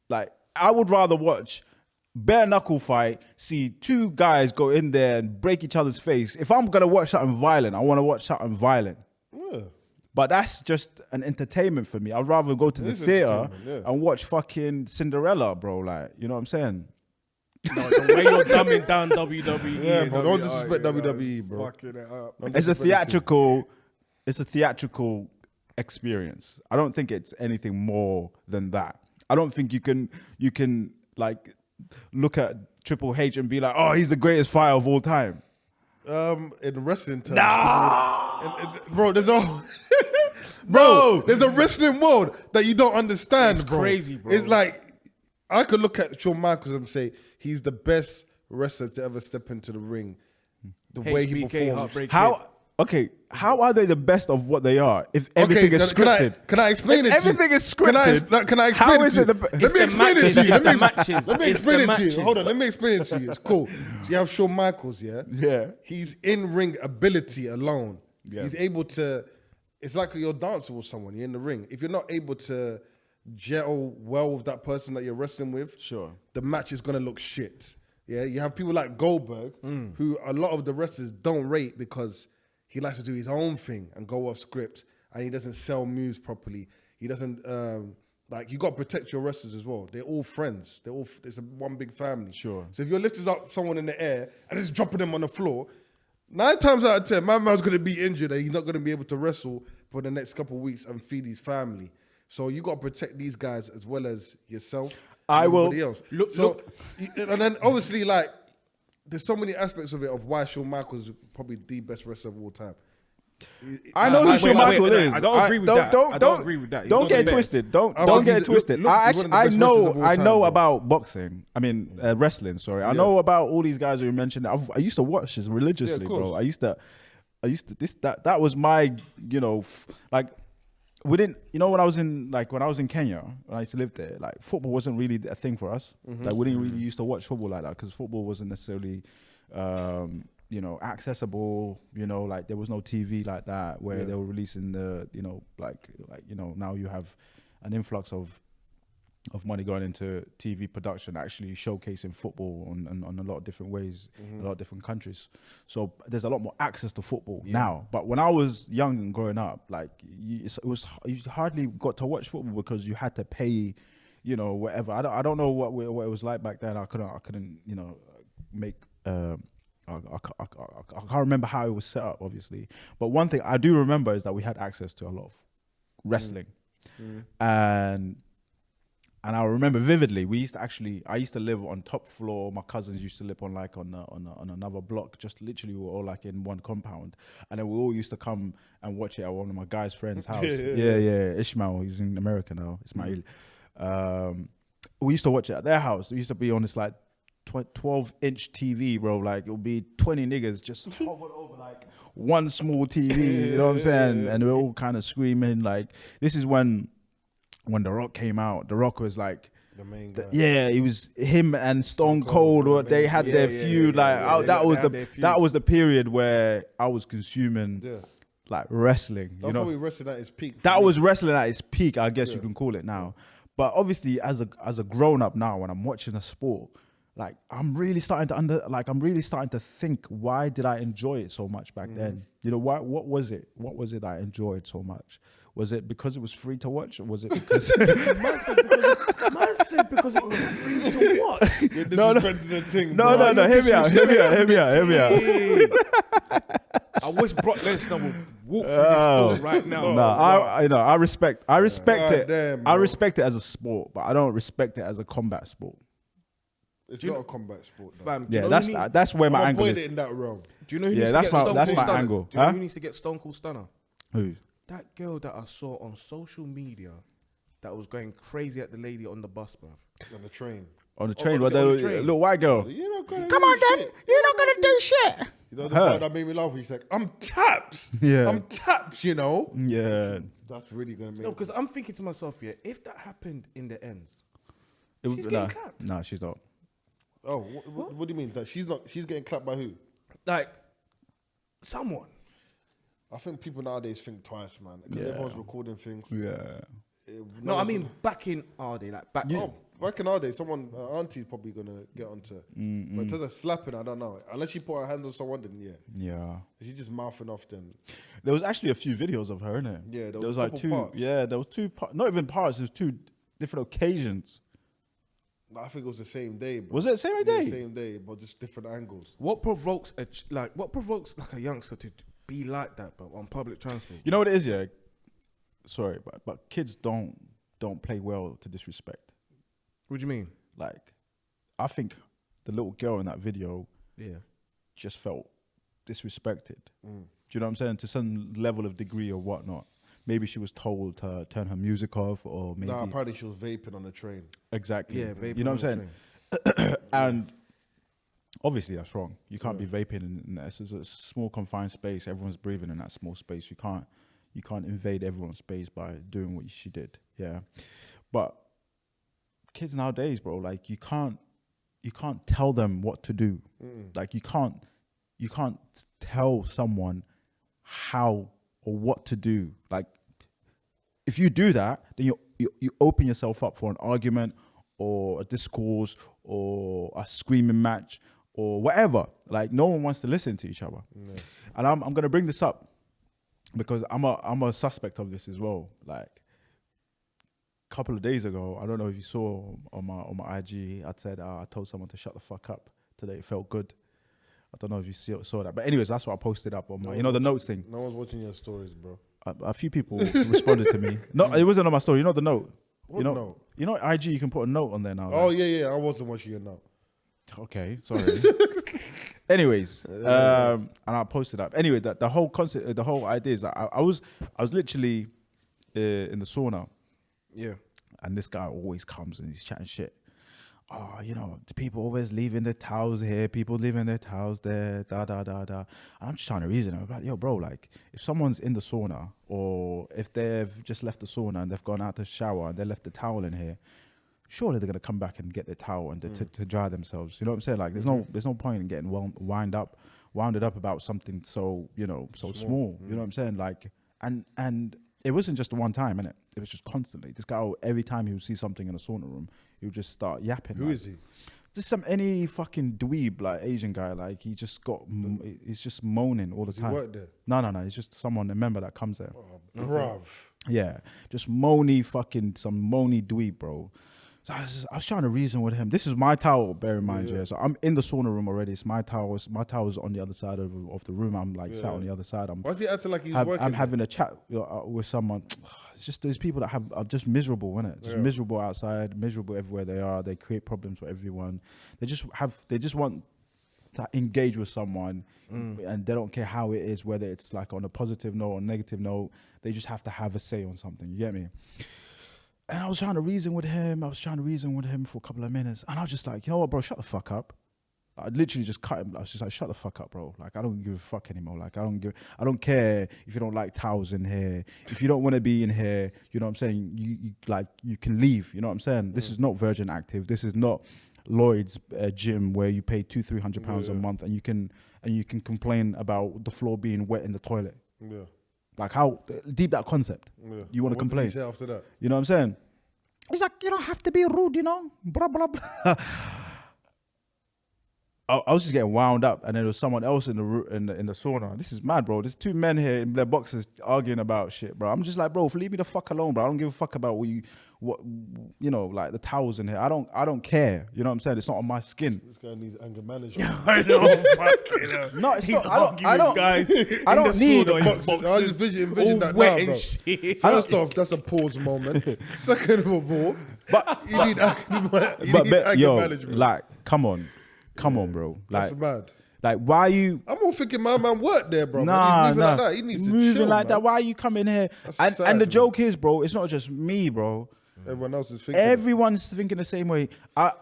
C: Like I would rather watch bare knuckle fight, see two guys go in there and break each other's face. If I'm gonna watch something violent, I want to watch something violent.
A: Yeah.
C: But that's just an entertainment for me. I'd rather go to the theater and watch fucking Cinderella, bro. Like, you know what I'm saying?
B: No, the way you're dumbing down WWE.
A: Yeah, bro, don't disrespect WWE, bro.
B: Fucking it up.
C: It's a theatrical experience. I don't think it's anything more than that. I don't think you can like look at Triple H and be like, oh, he's the greatest fighter of all time.
A: In wrestling terms, bro, there's a wrestling world that you don't understand,
B: It's
A: bro.
B: crazy, bro.
A: It's like I could look at Shawn Michaels and say he's the best wrestler to ever step into the ring. The way he
B: HBK,
A: performs.
B: Heartbreak
C: Kid. How are they the best of what they are if everything is scripted?
A: Can I explain
C: If
A: it to you?
C: everything is scripted,
A: Can I explain
C: how
A: it
C: is
A: to
C: it
A: you?
C: the-
A: Let me explain it to you. Let me
B: It's
A: explain
B: the
A: it to you.
B: matches.
A: Hold on, let me explain it to you. It's cool. So you have Shawn Michaels, yeah?
C: Yeah.
A: He's in-ring ability alone.
C: Yeah.
A: He's able to, it's like you're dancing with someone, you're in the ring. If you're not able to gel well with that person that you're wrestling with,
C: Sure.
A: the match is going to look shit. Yeah, you have people like Goldberg, who a lot of the wrestlers don't rate because he likes to do his own thing and go off script, and he doesn't sell moves properly. He doesn't, you got to protect your wrestlers as well. They're all friends. It's one big family.
C: Sure.
A: So if you're lifting up someone in the air and just dropping them on the floor, 9 times out of 10, my man's going to be injured and he's not going to be able to wrestle for the next couple of weeks and feed his family. So you got to protect these guys as well as yourself.
C: I will-
A: everybody else. Look, and then obviously, like, there's so many aspects of it of why Shawn Michaels is probably the best wrestler of all time.
C: I know who Shawn Michaels is.
B: I don't agree with that. I don't agree with that. He's
C: Don't
B: not
C: get
B: the
C: it
B: best.
C: twisted. Don't
A: think
C: get
A: he's-
C: it twisted.
A: look,
C: I
A: he's one of the
C: actually,
A: best wrestlers of all
C: I
A: time,
C: know
A: bro.
C: about boxing. I mean, wrestling. Sorry, I know about all these guys who you mentioned. I used to watch this religiously,
A: course.
C: bro. I used to. That was my, we didn't, when I was in Kenya, when I used to live there, like football wasn't really a thing for us. Like we didn't really used to watch football like that because football wasn't necessarily, accessible. Like there was no TV like that where they were releasing the, now you have an influx of money going into TV production, actually showcasing football on a lot of different ways, in a lot of different countries. So there's a lot more access to football now. But when I was young and growing up, like you hardly got to watch football because you had to pay, whatever. I don't know what it was like back then. I couldn't make. I can't remember how it was set up, obviously. But one thing I do remember is that we had access to a lot of wrestling, and I remember vividly, I used to live on top floor. My cousins used to live on another block. Just literally, we were all like in one compound, and then we all used to come and watch it at one of my guys' friends' house. Ishmael, he's in America now. Ismail. We used to watch it at their house. We used to be on this like 12-inch TV, bro. Like it would be 20 niggas just hovered over like one small TV. You know what I'm saying? And we were all kind of screaming. Like this is when The Rock came out. The Rock was like
A: The main guy.
C: Yeah, it was him and Stone
A: Stone
C: Cold.
A: Cold,
C: they had their feud. That was the period where I was consuming like wrestling.
A: That's probably wrestling at its peak.
C: That was wrestling at its peak, I guess you can call it now. But obviously, as a grown up now, when I'm watching a sport, like I'm really starting to think, why did I enjoy it so much back then? You know, what was it? What was it I enjoyed so much? Was it because it was free to watch, or was it because man said because it was free to watch?
A: No.
C: Hear me out.
B: I wish Brock Lesnar would walk through this door right now.
C: I respect it.
A: Damn,
C: I respect it as a sport, but I don't respect it as a combat sport.
A: It's not a combat sport, though.
B: Fam,
C: Yeah, that's where my angle is.
A: It in that realm.
B: Do you know who needs to get Stone Cold
C: that's my
B: Stunner?
C: angle.
B: Do you know who needs to get Stone Cold Stunner?
C: Who?
B: That girl that I saw on social media that was going crazy at the lady on the bus, bruv.
A: On the train.
C: On the train,
B: was it on the train?
C: little white girl.
A: You're not gonna
D: Come
A: do
D: on, then.
A: shit.
D: You're not gonna do shit.
A: You know the part that made me laugh? He's like, I'm tapped.
C: Yeah.
A: I'm tapped, you know?
C: Yeah.
A: That's really going to make
B: No, because I'm thinking to myself, yeah, if that happened in the ends,
C: She's
B: she's getting clapped.
C: Nah, she's not.
A: Oh, what do you mean? That she's getting clapped by who?
B: Like, someone.
A: I think people nowadays think twice, man. Because everyone's recording things.
C: Yeah.
B: No, I mean back in our day, like back.
A: Oh, back in our day, someone, auntie's probably going to get onto it. But in terms of slapping, I don't know. Unless she put her hands on someone, then
C: Yeah.
A: If she's just mouthing off, then.
C: There was actually a few videos of her, innit?
A: Yeah,
C: there was like
A: couple
C: two.
A: parts.
C: Yeah, there was two. Not even parts. There was two different occasions.
A: I think it was the same day. Bro.
C: Was it the same day?
A: Yeah, same day, but just different angles.
B: What provokes a youngster to be like that, but on public transport?
C: You know what it is, yeah. Sorry, but kids don't play well to disrespect.
B: What do you mean?
C: Like, I think the little girl in that video, just felt disrespected. Do you know what I'm saying? To some level of degree or whatnot. Maybe she was told to turn her music off, or maybe.
A: No, apparently she was vaping on the train.
C: Exactly.
B: Yeah, vaping.
C: You know what I'm saying? And obviously that's wrong. You can't be vaping in this is a small confined space. Everyone's breathing in that small space. You can't invade everyone's space by doing what she did. Yeah. But kids nowadays, bro, like you can't tell them what to do. Like you can't tell someone how or what to do. Like if you do that, then you open yourself up for an argument or a discourse or a screaming match or whatever. Like no one wants to listen to each other. And I'm gonna bring this up because I'm a suspect of this as well. Like a couple of days ago, I don't know if you saw on my IG, I said I told someone to shut the fuck up today. It felt good. I don't know if you saw that, but anyways, that's what I posted up on my, the notes thing.
A: No one's watching your stories, bro.
C: A few people responded to me. No, it wasn't on my story. You know the note.
A: What note?
C: You know IG, you can put a note on there now.
A: Oh yeah. I wasn't watching your note.
C: Okay, sorry. Anyways, and I posted up. Anyway, the whole concept, the whole idea is that I was literally in the sauna. Yeah. And this guy always comes and he's chatting shit. Oh, people always leaving their towels here. People leaving their towels there. Da. And I'm just trying to reason. I'm like, yo, bro, like if someone's in the sauna or if they've just left the sauna and they've gone out to shower and they left the towel in here, surely they're gonna come back and get their towel and to dry themselves. You know what I'm saying? Like there's no point in getting wounded up about something so small. You know what I'm saying? Like and it wasn't just the one time, innit? It was just constantly. This guy, every time he would see something in a sauna room, he would just start yapping.
A: Who is he?
C: Just any fucking dweeb, like Asian guy. Like he's just moaning all the time.
A: He work there?
C: No. He's just a member that comes there.
A: Oh, bruv.
C: Yeah, just some moany dweeb, bro. So I was trying to reason with him. This is my towel, bear in mind, yeah. So I'm in the sauna room already. It's my towel. My towel's on the other side of the room. I'm like sat on the other side.
A: Why is he acting like he's working?
C: I'm having a chat with someone. It's just those people that are just miserable, innit? Just miserable outside, miserable everywhere they are. They create problems for everyone. They just want to engage with someone, and they don't care how it is, whether it's like on a positive note or negative note. They just have to have a say on something. You get me? And I was trying to reason with him. For a couple of minutes. And I was just like, you know what, bro? Shut the fuck up. I literally just cut him. I was just like, shut the fuck up, bro. Like, I don't give a fuck anymore. Like, I don't care if you don't like towels in here. If you don't want to be in here, you know what I'm saying? You can leave. You know what I'm saying? This is not Virgin Active. This is not Lloyd's gym where you pay £200-300 a month and you can complain about the floor being wet in the toilet.
A: Yeah.
C: Like, how deep that concept?
A: Yeah.
C: You want to complain?
A: What did he say after that?
C: You know what I'm saying? He's like, you don't have to be rude, you know? Blah, blah, blah. I was just getting wound up, and then there was someone else in the sauna. This is mad, bro. There's two men here in their boxes arguing about shit, bro. I'm just like, bro, leave me the fuck alone, bro. I don't give a fuck about what like the towels in here. I don't care. You know what I'm saying? It's not on my skin.
A: This guy needs anger management.
B: I know, fucking
C: No, it's not.
B: I don't, guys.
C: I don't need
A: I just envision that now, bro. First off, that's a pause moment. Second of all,
C: but
A: you need anger management.
C: Like, come on, bro. Like,
A: that's mad.
C: Like, why are you?
A: I'm all thinking my man worked there, bro.
C: Nah,
A: he's moving like that. He needs to
C: moving
A: chill,
C: like
A: man.
C: that. Why are you coming here?
A: That's sad,
C: and the
A: man.
C: joke is, bro, it's not just me, bro.
A: Everyone else is thinking.
C: Everyone's thinking the same way. The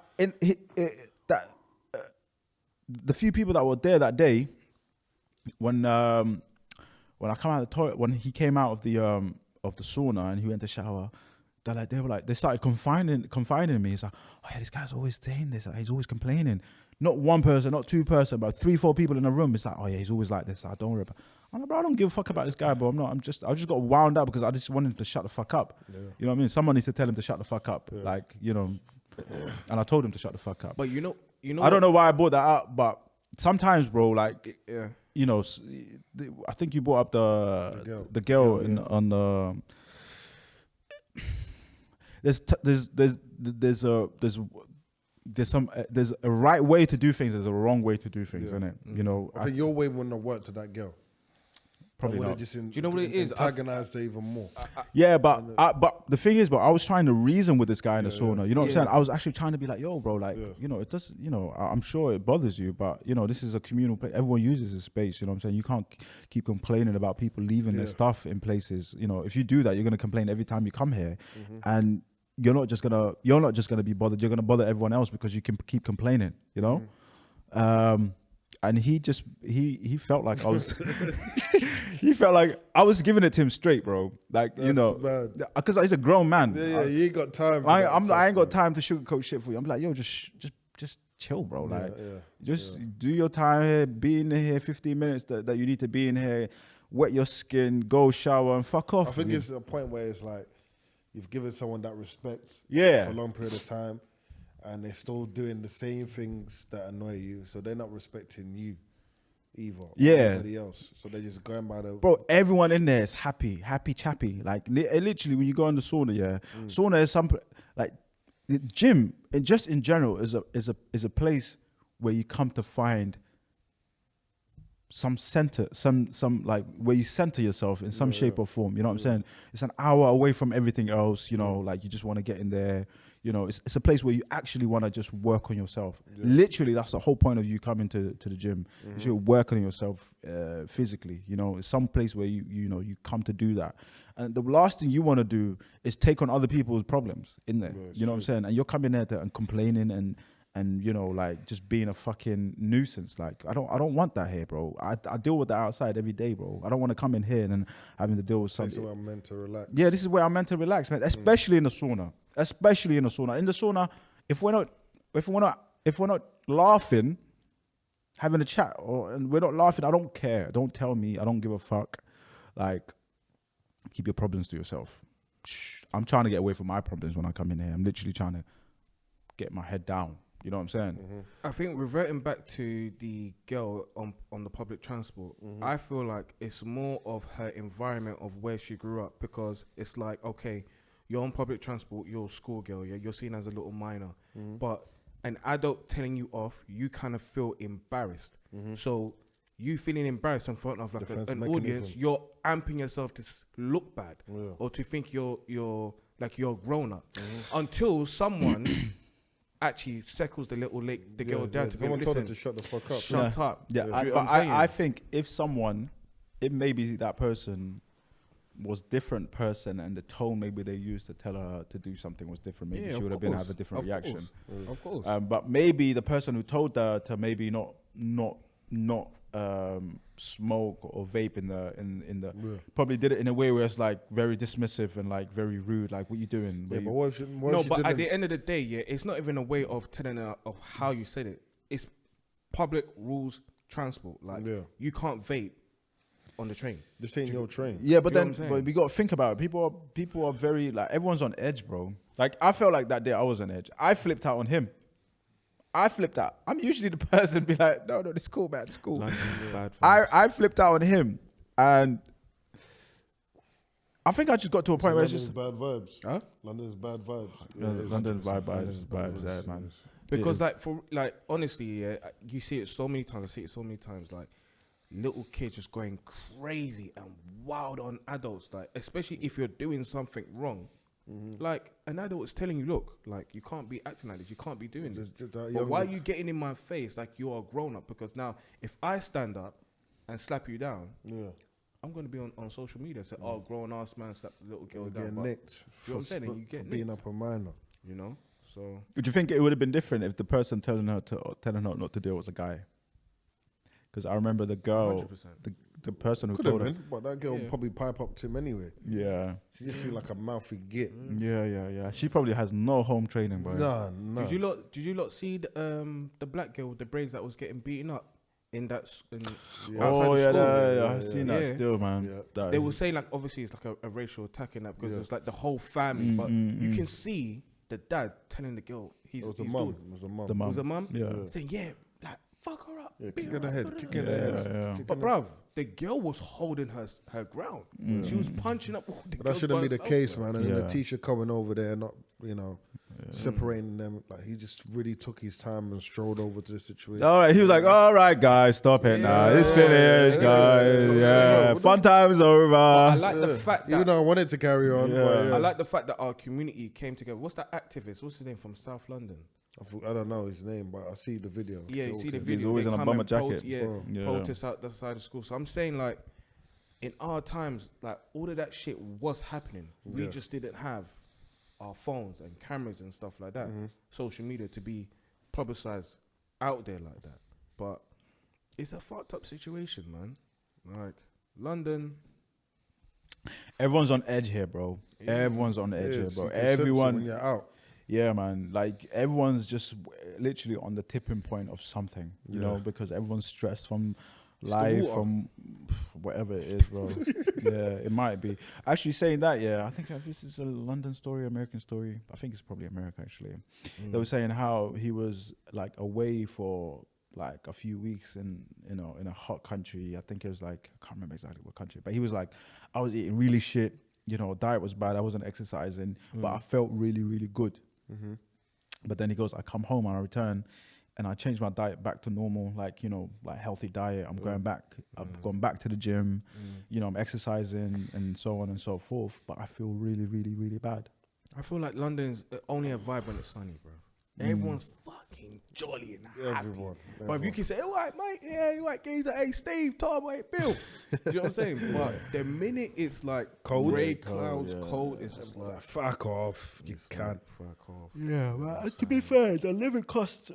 C: few people that were there that day, when I come out of the toilet, when he came out of the sauna and he went to shower, they started confining me. It's like, oh yeah, this guy's always saying this. He's always complaining. Not one person, not two person, but 3-4 people in a room. It's like, oh yeah, he's always like this. Don't worry about. I'm like, bro, I don't give a fuck about this guy, bro. I just got wound up because I just wanted him to shut the fuck up. Yeah. You know what I mean? Someone needs to tell him to shut the fuck up. Yeah. Like, you know, and I told him to shut the fuck up.
B: But you know,
C: I don't know why I brought that up, but sometimes, bro, like, you know, I think you brought up the girl on the. There's a right way to do things. There's a wrong way to do things, isn't it? You know,
A: I think your way wouldn't have worked to that girl.
C: Probably not.
A: Just
B: do you know what it is?
A: Antagonized her even more.
C: But the thing is, bro, I was trying to reason with this guy in the sauna. You know what I'm saying? I was actually trying to be like, yo, bro, like, you know, it does. You know, I'm sure it bothers you, but you know, this is a communal place. Everyone uses this space. You know what I'm saying? You can't keep complaining about people leaving their stuff in places. You know, if you do that, you're gonna complain every time you come here, and you're not just gonna be bothered. You're gonna bother everyone else because you can keep complaining. You know. And he felt like I was he felt like I was giving it to him straight, bro. Like, you know, because he's a grown man.
A: Yeah, you ain't got time.
C: I ain't got time to sugarcoat shit for you. I'm like, yo, just chill, bro. Like, do your time here, be in here 15 minutes that you need to be in here, wet your skin, go shower and fuck off.
A: I think it's a point where it's like you've given someone that respect for a long period of time, and they're still doing the same things that annoy you, so they're not respecting you either.
C: Yeah.
A: Everybody else, so they're just going by the.
C: Bro, everyone in there is happy chappy. Like, literally, when you go in the sauna, sauna is some like the gym, and just in general is a place where you come to find some center, some like where you center yourself in some shape or form. You know what I'm saying? It's an hour away from everything else. You know, like you just want to get in there. You know, it's a place where you actually want to just work on yourself. Yeah. Literally, that's the whole point of you coming to the gym. Is you're working on yourself physically. You know, it's some place where you come to do that. And the last thing you want to do is take on other people's problems in there. Yeah, you know what I'm saying? And you're coming there and complaining and you know, like just being a fucking nuisance. Like, I don't want that here, bro. I deal with that outside every day, bro. I don't want to come in here and then having to deal with something.
A: This is where I'm meant to relax.
C: Yeah, this is where I'm meant to relax, man. Especially in the sauna. Especially in the sauna. In the sauna, if we're not laughing, having a chat, and we're not laughing, I don't care. Don't tell me. I don't give a fuck. Like, keep your problems to yourself. Shh. I'm trying to get away from my problems when I come in here. I'm literally trying to get my head down. You know what I'm saying?
B: I think reverting back to the girl on the public transport, I feel like it's more of her environment of where she grew up, because it's like, okay, you're on public transport, you're a schoolgirl, you're seen as a little minor, but an adult telling you off, you kind of feel embarrassed. So you feeling embarrassed in front of like an audience, you're amping yourself to look bad or to think you're grown up until someone actually settles the girl down to be like,
A: told her to shut the fuck up.
B: Shut up.
C: Yeah, I think if someone, it may be that person was different person, and the tone maybe they used to tell her to do something was different, maybe she would have been have a different reaction.
B: Of course.
C: But maybe the person who told her to maybe not smoke or vape in the probably did it in a way where it's like very dismissive and like very rude, like what you doing?
A: Yeah, but what if she
B: but at
A: didn't?
B: the end of the day, it's not even a way of telling her of how you said it. It's public rules transport. Like you can't vape on the train.
A: This ain't your train.
C: Yeah, but
B: Do you know
C: then
B: what I'm
C: but we got to think about it. People are very like, everyone's on edge, bro. Like I felt like that day I was on edge. I flipped out on him. I'm usually the person be like, no, it's cool, man, it's cool. I flipped out on him, and I think I just got to a point where it's just
A: bad vibes.
B: Huh?
A: London's bad vibes.
C: London's vibes, yeah, man.
B: Because honestly, you see it so many times. I see it so many times. Like little kids just going crazy and wild on adults. Like especially if you're doing something wrong. Like an adult is telling you, look, like you can't be acting like this, you can't be doing this. But why are you getting in my face like you're a grown up? Because now if I stand up and slap you down, I'm gonna be on social media and say, oh, grown ass man slapped the little girl down.
A: Get nicked.
B: You know what I'm saying? You get
A: being up a minor.
B: You know? So
C: would you think it would have been different if the person telling her not to do it was a guy? Because I remember the girl,
B: 100%.
C: the person who
A: Could
C: told
A: have
C: her.
A: been, but that girl probably pipe up to him anyway.
C: Yeah.
A: She just seemed like a mouthy git.
C: Yeah. She probably has no home training, bro.
A: No.
B: Did you lot see the black girl with the braids that was getting beaten up in that outside
C: Oh
B: the school?
C: yeah, I've seen that still, man.
A: Yeah.
C: That
B: They
C: is-
B: were saying like obviously it's like a racial attack in that because it's like the whole family, but you can see the dad telling the girl
A: It was a mum.
C: the mum.
B: Was a mum?
C: Yeah.
B: Saying like fuck her up.
A: Yeah,
B: beat
A: kick
B: her
A: in the
B: up,
A: head.
B: da, da,
A: Kick
B: da,
A: in
B: da.
A: the head.
C: Yeah.
B: But bruv, the girl was holding her ground. She was punching up all the
A: But that
B: girls
A: shouldn't
B: by
A: be the
B: herself,
A: case,
B: bruv.
A: man. And
C: Yeah.
A: the teacher coming over there, not separating them. Like he just really took his time and strolled over to the situation.
C: All right, he was like, "All right, guys, stop it now. It's finished, guys. Yeah, fun time's over."
B: I like the fact that
A: Even though I wanted to carry on, but
B: I like the fact that our community came together. What's that activist? What's his name from South London?
A: I don't know his name, but I see the video.
B: Yeah, you see the
C: He's
B: video.
C: always
B: they
C: in a
B: come
C: bomber
B: and
C: jacket.
B: Yeah, protest out the side of school. So I'm saying like, in our times, like all of that shit was happening. We just didn't have our phones and cameras and stuff like that, social media to be publicized out there like that. But it's a fucked up situation, man. Like London.
C: Everyone's on edge here, bro. Everyone's on edge here, bro. Everyone.
A: when you're out.
C: Yeah, man. Like everyone's just literally on the tipping point of something, you know, because everyone's stressed from life, from whatever it is, bro. Yeah, it might be. Actually, saying that, I think this is a London story, American story. I think it's probably America, actually. They were saying how he was like away for like a few weeks in a hot country. I think it was like, I can't remember exactly what country, but he was like, I was eating really shit. You know, diet was bad. I wasn't exercising, but I felt really, really good. But then he goes, I come home and I return and I change my diet back to normal, like, you know, like healthy diet. I'm going back. I've gone back to the gym, you know, I'm exercising and so on and so forth. But I feel really, really, really bad.
B: I feel like London's only a vibe when it's sunny, bro. Everyone's fucking jolly and happy. But if you can say, all right, mate, you right, geezer, hey, Steve, Tom, hey, Bill. Do you know what I'm saying? But the minute it's like
A: Cold.
B: grey clouds, cold, it's just like,
A: Fuck off. You can't.
B: fuck off.
C: Yeah, man. To be fair, the living costs,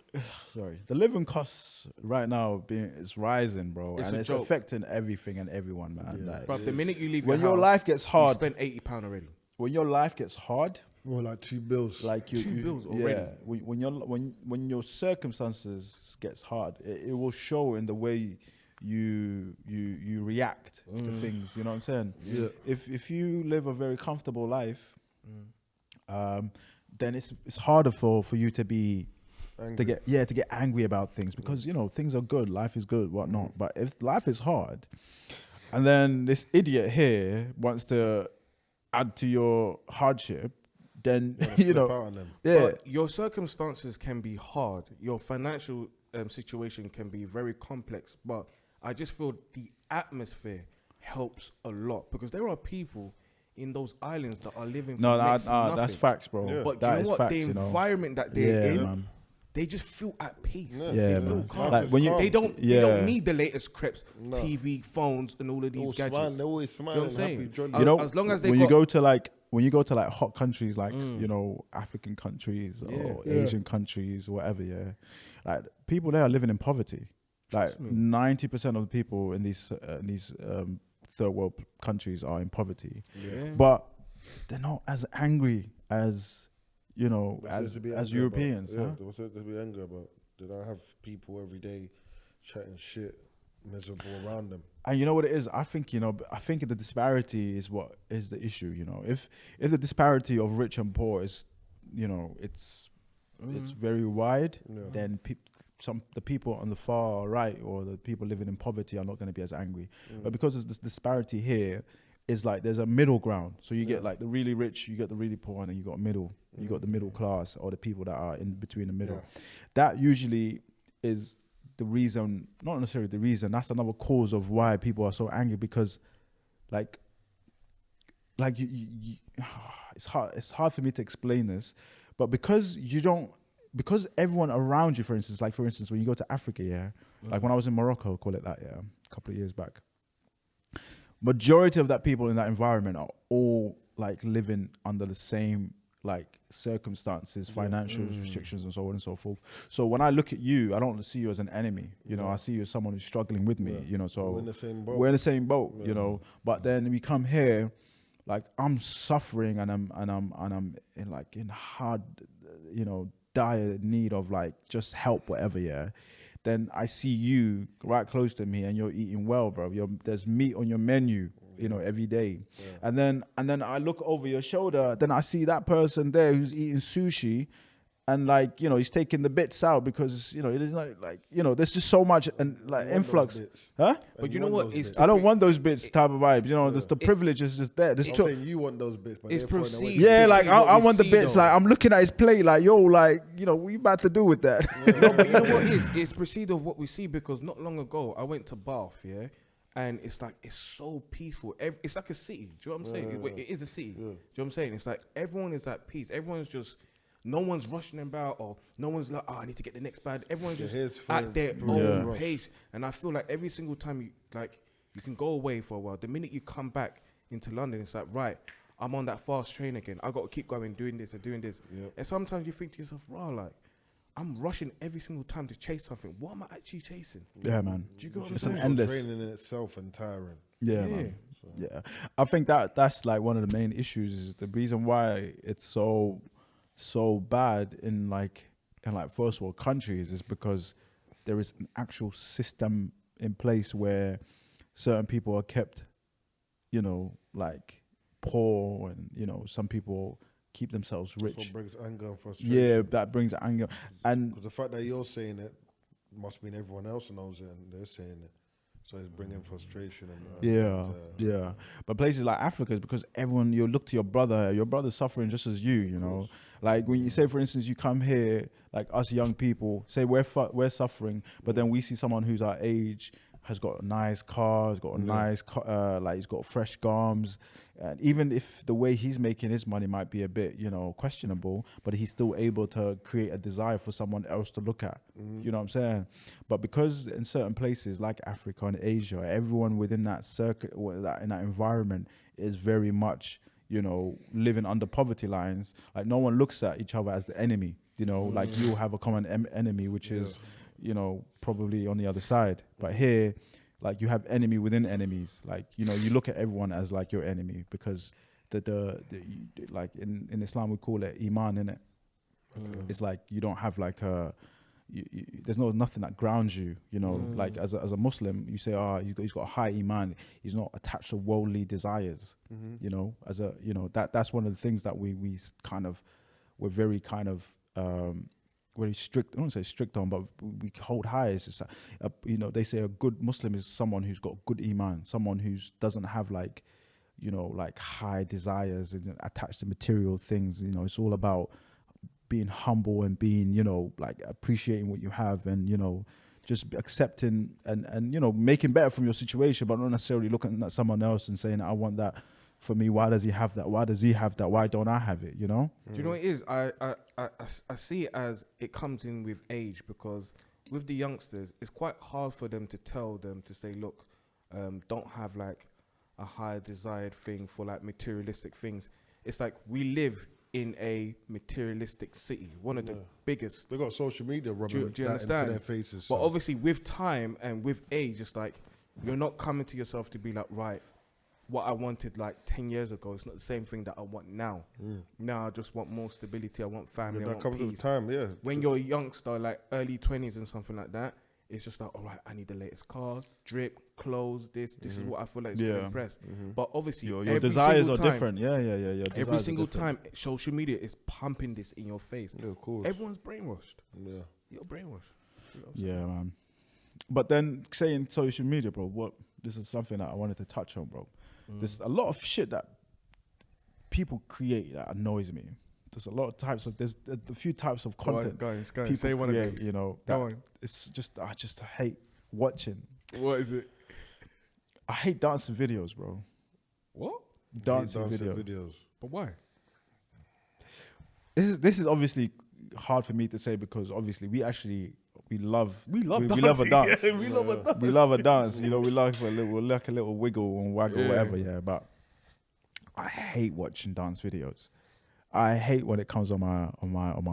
C: the living costs right now is rising, bro,
B: It's
C: and
B: a
C: it's
B: joke.
C: affecting everything and everyone, man. Like,
B: But the minute you leave
C: when
B: your
C: your
B: house,
C: life gets
B: you
C: hard,
B: spend £80 already.
C: when your life gets hard,
A: More like 2 bills.
C: like you,
B: 2 bills already.
C: yeah, when your circumstances gets hard, it will show in the way you react to things. You know what I'm saying?
A: Yeah.
C: If you live a very comfortable life, then it's harder for you to be
A: Angry.
C: to get angry about things, because you know things are good, life is good, whatnot. But if life is hard, and then this idiot here wants to add to your hardship, then you
A: Flip
C: know,
A: out on them.
C: yeah,
B: But your circumstances can be hard. Your financial situation can be very complex. But I just feel the atmosphere helps a lot, because there are people in those islands that are living for next to
C: that's
B: nothing.
C: facts, bro.
A: Yeah.
B: But
C: That
B: do you
C: is
B: know what?
C: facts,
B: The
C: you know.
B: environment that they're
C: Yeah,
B: in,
C: man.
B: they just feel at peace.
C: Yeah,
B: they feel
C: man.
B: calm.
C: Like when you,
B: they don't
C: yeah.
B: need the latest creps,
A: No.
B: TV, phones, and all of these gadgets.
A: They're always
B: You know
A: smiling,
B: what I'm saying?
A: happy, jolly.
C: you know,
B: as long as they
C: when
B: got,
C: you go to like hot countries like you know, African countries or Asian countries, whatever, like people there are living in poverty.
B: Trust
C: Like
B: me.
C: 90% of the people in these third world countries are in poverty,
B: yeah.
C: but they're not as angry as, you know,
A: What's there to be
C: as
A: angry
C: Europeans.
A: about?
C: Huh?
A: Yeah, what's there to be angry about? Did I have people every day chatting shit, miserable around them?
C: And you know what it is? I think, you know, I think the disparity is what is the issue. You know, if the disparity of rich and poor is, you know, it's very wide, then the people on the far right or the people living in poverty are not going to be as angry. But because there's this disparity here, is like there's a middle ground. So you get like the really rich, you get the really poor, and then you got middle. You got the middle class or the people that are in between the middle. That usually is the reason, not necessarily the reason. That's another cause of why people are so angry, because like you it's hard for me to explain this, but because everyone around you, for instance, when you go to Africa, like when I was in Morocco, call it that, a couple of years back, majority of that people in that environment are all like living under the same like circumstances, financial restrictions and so on and so forth. So when I look at you, I don't see you as an enemy, you know, I see you as someone who's struggling with me, you know, so
A: we're in the same boat.
C: We're in the same boat, you know, but then we come here, like I'm suffering and I'm in hard, you know, dire need of like just help, whatever, then I see you right close to me and you're eating well, bro. There's meat on your menu, you know, every day. And then I look over your shoulder, then I see that person there who's eating sushi, and like, you know, he's taking the bits out because, you know, it is not like, you know, there's just so much and like influx. Huh?
B: But you know what?
C: I don't want those bits type of vibes, you know, the privilege is just there.
A: I'm saying you want those bits, but
B: it's
A: they're throwing away.
B: perceived.
C: Yeah,
B: to
C: like
B: see what
C: I
B: we
C: want the
B: see,
C: bits.
B: though.
C: Like I'm looking at his plate, like yo, like, you know, what you about to do with that?
B: No, but you know what it is? It's perceived of what we see, because not long ago I went to Bath, and it's like, it's so peaceful. It's like a city. Do you know what I'm saying? It is a city. Do you know what I'm saying? It's like everyone is at peace. Everyone's just, no one's rushing about, or no one's like, oh, I need to get the next bag. Everyone's just at their own pace. And I feel like every single time you can go away for a while, the minute you come back into London, it's like, right, I'm on that fast train again. I got to keep going, doing this and doing this. And sometimes you think to yourself, wow, like, I'm rushing every single time to chase something. What am I actually chasing?
C: Yeah, man.
B: Do you get what I'm
C: It's
B: saying?
C: an endless.
A: Training in itself and tiring.
C: Yeah, man. Yeah, I think that's like one of the main issues. Is the reason why it's so bad in first world countries is because there is an actual system in place where certain people are kept, you know, like poor, and you know, some people keep themselves rich.
A: That's what brings anger and frustration.
C: Yeah, that brings anger, and
A: because the fact that you're saying it must mean everyone else knows it and they're saying it, so it's bringing frustration
C: yeah. But places like Africa is because everyone, you look to your brother's suffering just as you know. Like when you say, for instance, you come here, like us young people, say we're suffering, but then we see someone who's our age, has got a nice car, has got a nice, like he's got fresh garms, and even if the way he's making his money might be a bit, you know, questionable, but he's still able to create a desire for someone else to look at. You know what I'm saying? But because in certain places like Africa and Asia, everyone within that circuit, in that environment, is very much, you know, living under poverty lines. Like no one looks at each other as the enemy. You know, like you'll have a common enemy, which is, you know, probably on the other side. But here, like you have enemy within enemies. Like, you know, you look at everyone as like your enemy, because the like in Islam we call it iman, innit? It's like you don't have like there's nothing that grounds you, you know. Like as a Muslim, you say, he's got a high iman. He's not attached to worldly desires. You know, you know, that's one of the things that we're very kind of very strict. I don't say strict on, but we hold high. It's just, you know, they say a good Muslim is someone who's got good iman, someone who doesn't have like, you know, like high desires and attached to material things. You know, it's all about being humble and being, you know, like appreciating what you have, and, you know, just accepting and you know, making better from your situation, but not necessarily looking at someone else and saying, I want that, for me, why does he have that? Why does he have that? Why don't I have it? You know?
B: Do you know what it is? I see it as it comes in with age, because with the youngsters, it's quite hard for them to tell them to say, look, don't have like a high desired thing for like materialistic things. It's like we live in a materialistic city, one of the biggest.
A: They got social media rubbing
B: Do you
A: that
B: understand?
A: into their faces.
B: But
A: so.
B: obviously with time and with age, it's like you're not coming to yourself to be like, right, what I wanted like 10 years ago, it's not the same thing that I want now. Now I just want more stability, I want family, I
A: that
B: want
A: comes
B: peace.
A: with time, yeah.
B: When you're a youngster, like early 20s and something like that, it's just like, all right, I need the latest car, drip, clothes, this is what I feel like is going to impress. But obviously,
C: Your
B: every
C: desires
B: single
C: are
B: time,
C: different. Yeah. Your
B: Every
C: desires are
B: single
C: different.
B: time, social media is pumping this in your face.
A: Yeah, of course.
B: Everyone's brainwashed.
A: Yeah.
B: You're brainwashed. You know what I'm
C: Yeah, man. But then saying social media, bro, this is something that I wanted to touch on, bro. There's a lot of shit that people create that annoys me. There's a lot of types of, there's a few types of content
B: Go on,
C: people
B: say one
C: create,
B: again.
C: you know.
B: Go
C: that
B: on.
C: It's just, I just hate watching.
B: What is it?
C: I hate dancing videos, bro.
B: What?
C: Dancing videos.
B: But why?
C: This is obviously hard for me to say because obviously we love
B: We
C: a dance.
B: Yeah, we love a dance.
C: We love a dance. You know, we like a little wiggle and waggle, whatever. Yeah, but I hate watching dance videos. I hate when it comes on my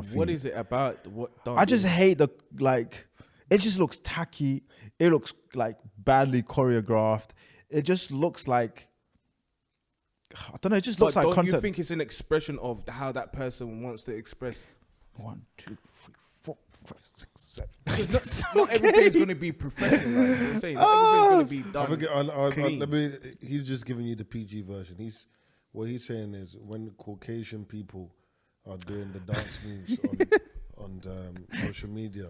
C: feed.
B: What is it about? What dance?
C: I just hate the like. It just looks tacky. It looks like badly choreographed. It just looks like I don't know. It just looks like
B: don't
C: content.
B: you think it's an expression of how that person wants to express?
C: 1, 2, 3, 4, 5, 6, 7.
B: Not everything's going to be professional. Like, you know what I'm saying? Not everything's going to be done. clean.
A: He's just giving you the PG version. What he's saying is when Caucasian people are doing the dance moves on social media,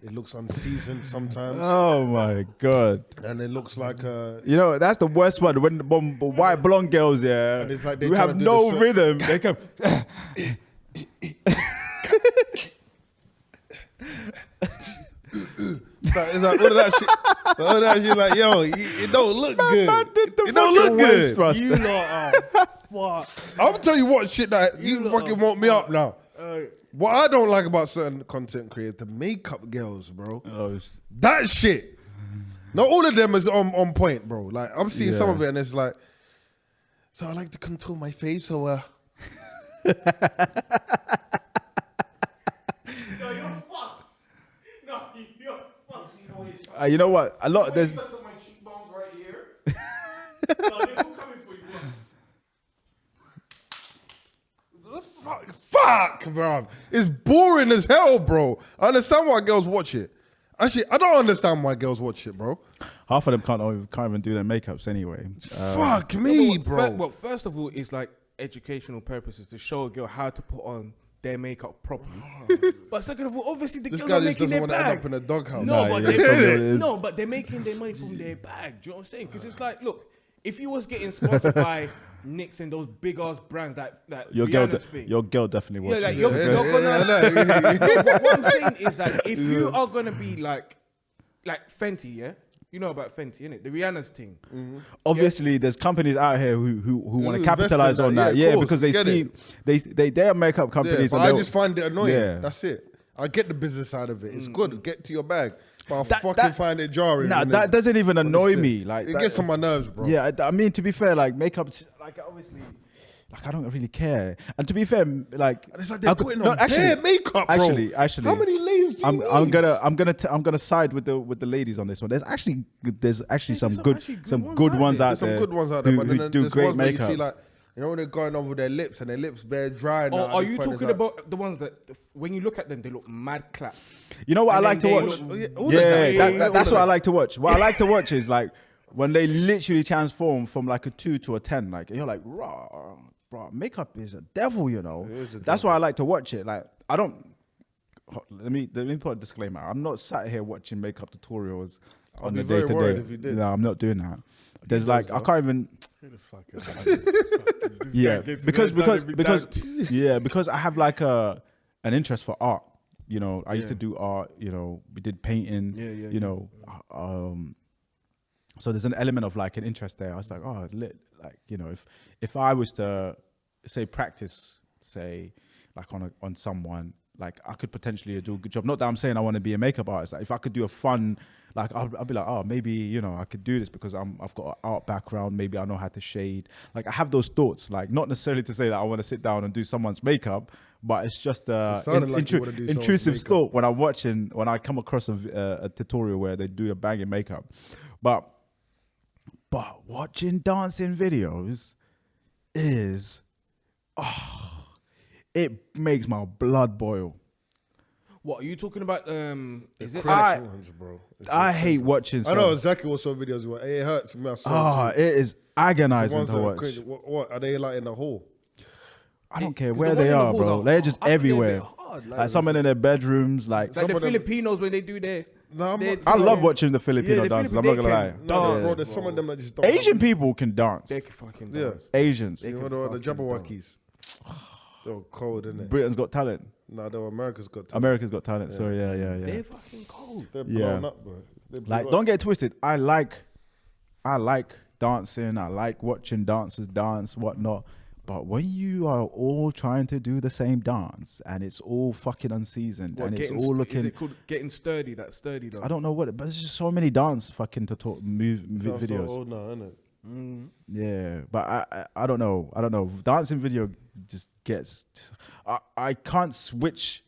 A: it looks unseasoned sometimes.
C: Oh my god!
A: And it looks like
C: you know, that's the worst one. When white blonde girls, yeah,
A: and it's like they
C: who have no rhythm. They come.
A: It's like all of that shit. All of that shit, like yo, it don't look good. It don't look good.
B: You lot are fuck.
A: I'm telling you what shit that you fucking woke me up now. What I don't like about certain content creators, the makeup girls, bro. That shit. Not all of them is on point, bro. Like I'm seeing some of it, and it's like, so I like to contour my face, so
B: No, you're fucked. No, you're fucked.
C: You know what? A lot there's.
B: My cheekbones right here. No, they're all coming for you.
A: fuck, bro. It's boring as hell, bro. I understand why girls watch it. Actually, I don't understand why girls watch it, bro.
C: Half of them can't even do their makeups anyway.
A: Fuck me, bro.
B: Well, first of all, it's like educational purposes to show a girl how to put on their makeup properly. But second of all, obviously the
A: This
B: girls
A: guy
B: are
A: just
B: making
A: doesn't
B: their
A: want to end
B: bag.
A: up in a doghouse.
B: No,
C: Nah,
B: but
C: yeah,
B: but they're making their money from their bag. Do you know what I'm saying? Because it's like, look, if you was getting sponsored by Nicks and those big ass brands that
C: your
B: Rihanna's thing.
C: your girl definitely watches.
B: like
C: it.
B: you're gonna.
A: Yeah.
B: What I'm saying is that if you are gonna be like Fenty, yeah, you know about Fenty, innit? The Rihanna's thing.
C: Obviously, there's companies out here who want to
A: invest
C: capitalize
A: in
C: on
A: that.
C: that.
A: Yeah,
C: Yeah,
A: of
C: because
A: course,
C: they
A: get
C: see they are makeup
A: Yeah,
C: companies.
A: but
C: and
A: I
C: they'll-
A: just find it annoying.
C: Yeah.
A: That's it. I get the business side of it. It's good. Get to your bag. But I
C: That-
A: find it jarring.
C: Nah,
A: when
C: that
A: it's-
C: doesn't even
A: when it's
C: annoy
A: there.
C: me. Like
A: It
C: that-
A: gets on my nerves, bro.
C: Yeah, I mean, to be fair, like makeup, like obviously, like I don't really care. And to be fair, like
A: And it's like they're
C: I could-
A: putting
C: no,
A: on bare makeup, bro.
C: Actually,
A: How many layers do you
C: I'm
A: need?
C: gonna side with the ladies on this one. There's actually some
B: some
C: good
B: actually good
C: some
B: ones
C: good
B: out
C: ones
B: there.
C: out
A: There's some
C: there.
A: good ones out there,
C: who,
A: but
C: who
A: then
C: do
A: there's
C: great
A: ones where you
C: makeup.
A: see like, you know, when they're going over their lips and their lips bare dry now.
B: Or
A: at
B: are
A: this
B: you
A: point, it's
B: talking
A: like-
B: about the ones that, when you look at them, they look mad clapped?
C: You know what
B: And
C: I like to
B: then they
C: watch?
B: look-
A: all of
C: Yeah,
A: that.
C: that's
A: all
C: what I
A: of
C: like to watch. What I like to watch is like when they literally transform from like a 2 to a 10. Like you're like, raw, bro, makeup is a devil, you know. That's why I like to watch it. Like I don't. Let me put a disclaimer. I'm not sat here watching makeup tutorials on
A: be
C: the
A: very
C: day to
A: worried
C: day.
A: if you did.
C: No, I'm not doing that. There's like I can't even.
B: Who the fuck is that?
C: Yeah, because
B: that.
C: yeah, because I have like an interest for art. You know, I used to do art. You know, we did painting.
B: Yeah.
C: You know, So there's an element of like an interest there. I was like, oh, like, you know, if I was to say practice, say like on someone, like I could potentially do a good job. Not that I'm saying I want to be a makeup artist. Like if I could do a fun, like I'll be like, oh, maybe, you know, I could do this because I've got an art background. Maybe I know how to shade. Like I have those thoughts, like not necessarily to say that I want to sit down and do someone's makeup, but it's just intrusive thought when when I come across a tutorial where they do a banging makeup. But watching dancing videos is, it makes my blood boil.
B: What are you talking about? Is it?
A: Bro.
C: I hate watching.
A: I know exactly what sort of videos you want. It hurts me.
C: It is agonizing to watch.
A: What are they like in the hall?
C: I don't care where they are, bro. They're just everywhere. Like someone in their bedrooms, like
B: the Filipinos when they do their.
C: I love watching the Filipino dances. I'm not gonna lie.
A: No, bro, there's some of them that just don't.
C: Asian people can dance.
B: They can fucking dance.
C: Asians.
A: You know the Jabberwockies. They're cold, isn't it?
C: Britain's Got Talent.
A: No, they're America's Got Talent.
C: America's Got Talent. Yeah. Sorry, yeah.
B: They're fucking cold.
A: They're blown up, bro.
C: Like, don't get twisted. I like dancing. I like watching dancers dance, whatnot. But when you are all trying to do the same dance and it's all fucking unseasoned and it's all looking,
B: is it called getting sturdy? That sturdy dance.
C: I don't know what, but there's just so many dance fucking videos.
A: So old now, isn't it?
C: Yeah, but I don't know. Dancing video just gets. I can't switch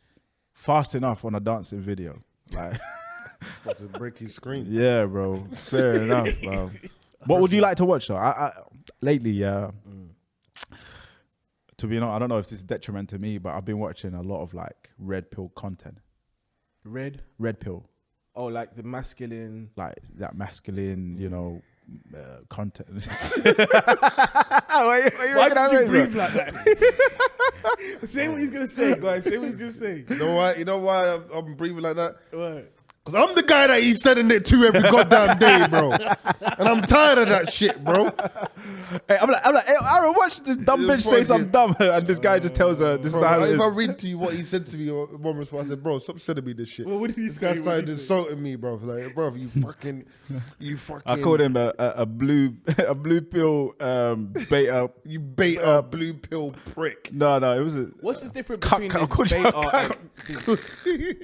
C: fast enough on a dancing video. Like,
A: to break your screen.
C: Yeah, bro. Fair enough, bro. What would you like to watch though? I lately, yeah. To be honest, I don't know if this is detriment to me, but I've been watching a lot of like red pill content. Red pill.
B: Oh, like the masculine.
C: Like that masculine, you know, content.
B: Why did you breathe like that? Say what he's gonna say, guys. Say what he's gonna say.
A: You know why I'm breathing like that?
B: What?
A: Because I'm the guy that he's sending it to every goddamn day, bro. And I'm tired of that shit, bro.
C: Hey, I'm like, hey, Aaron, watch this dumb bitch say something dumb, and this guy just tells her this is how it is.
A: If I read to you what he said to me, one response, I said, bro, stop sending me this shit.
B: Well, what did he say?
A: This guy started insulting me, bro. Like, bro, you fucking.
C: I called him a blue pill beta.
A: You beta blue pill prick.
C: No, it was a.
B: What's the difference between this beta?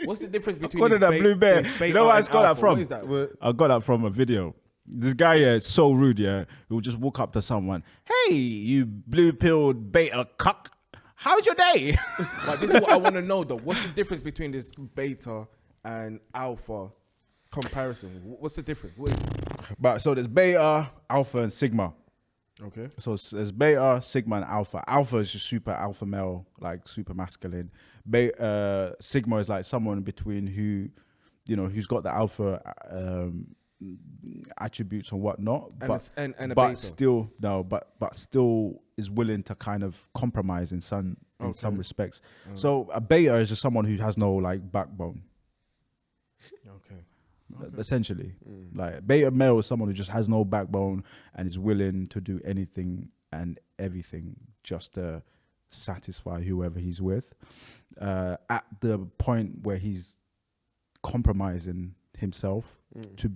B: What's the difference between
C: that blue bear? You know where I got that from?
B: What is that?
C: I got that from a video. This guy is so rude, yeah. He will just walk up to someone. Hey, you blue-pilled beta cuck. How's your day?
B: Like, this is what I want to know, though. What's the difference between this beta and alpha comparison? What's the difference? What is it?
C: But so there's beta, alpha, and sigma.
B: Okay.
C: So there's beta, sigma, and alpha. Alpha is just super alpha male, like super masculine. Sigma is like someone between who, you know, who's got the alpha attributes and whatnot, but still is willing to kind of compromise in some respects. So a beta is just someone who has no like backbone. Okay. Essentially, like beta male is someone who just has no backbone and is willing to do anything and everything just to satisfy whoever he's with. At the point where he's compromising himself to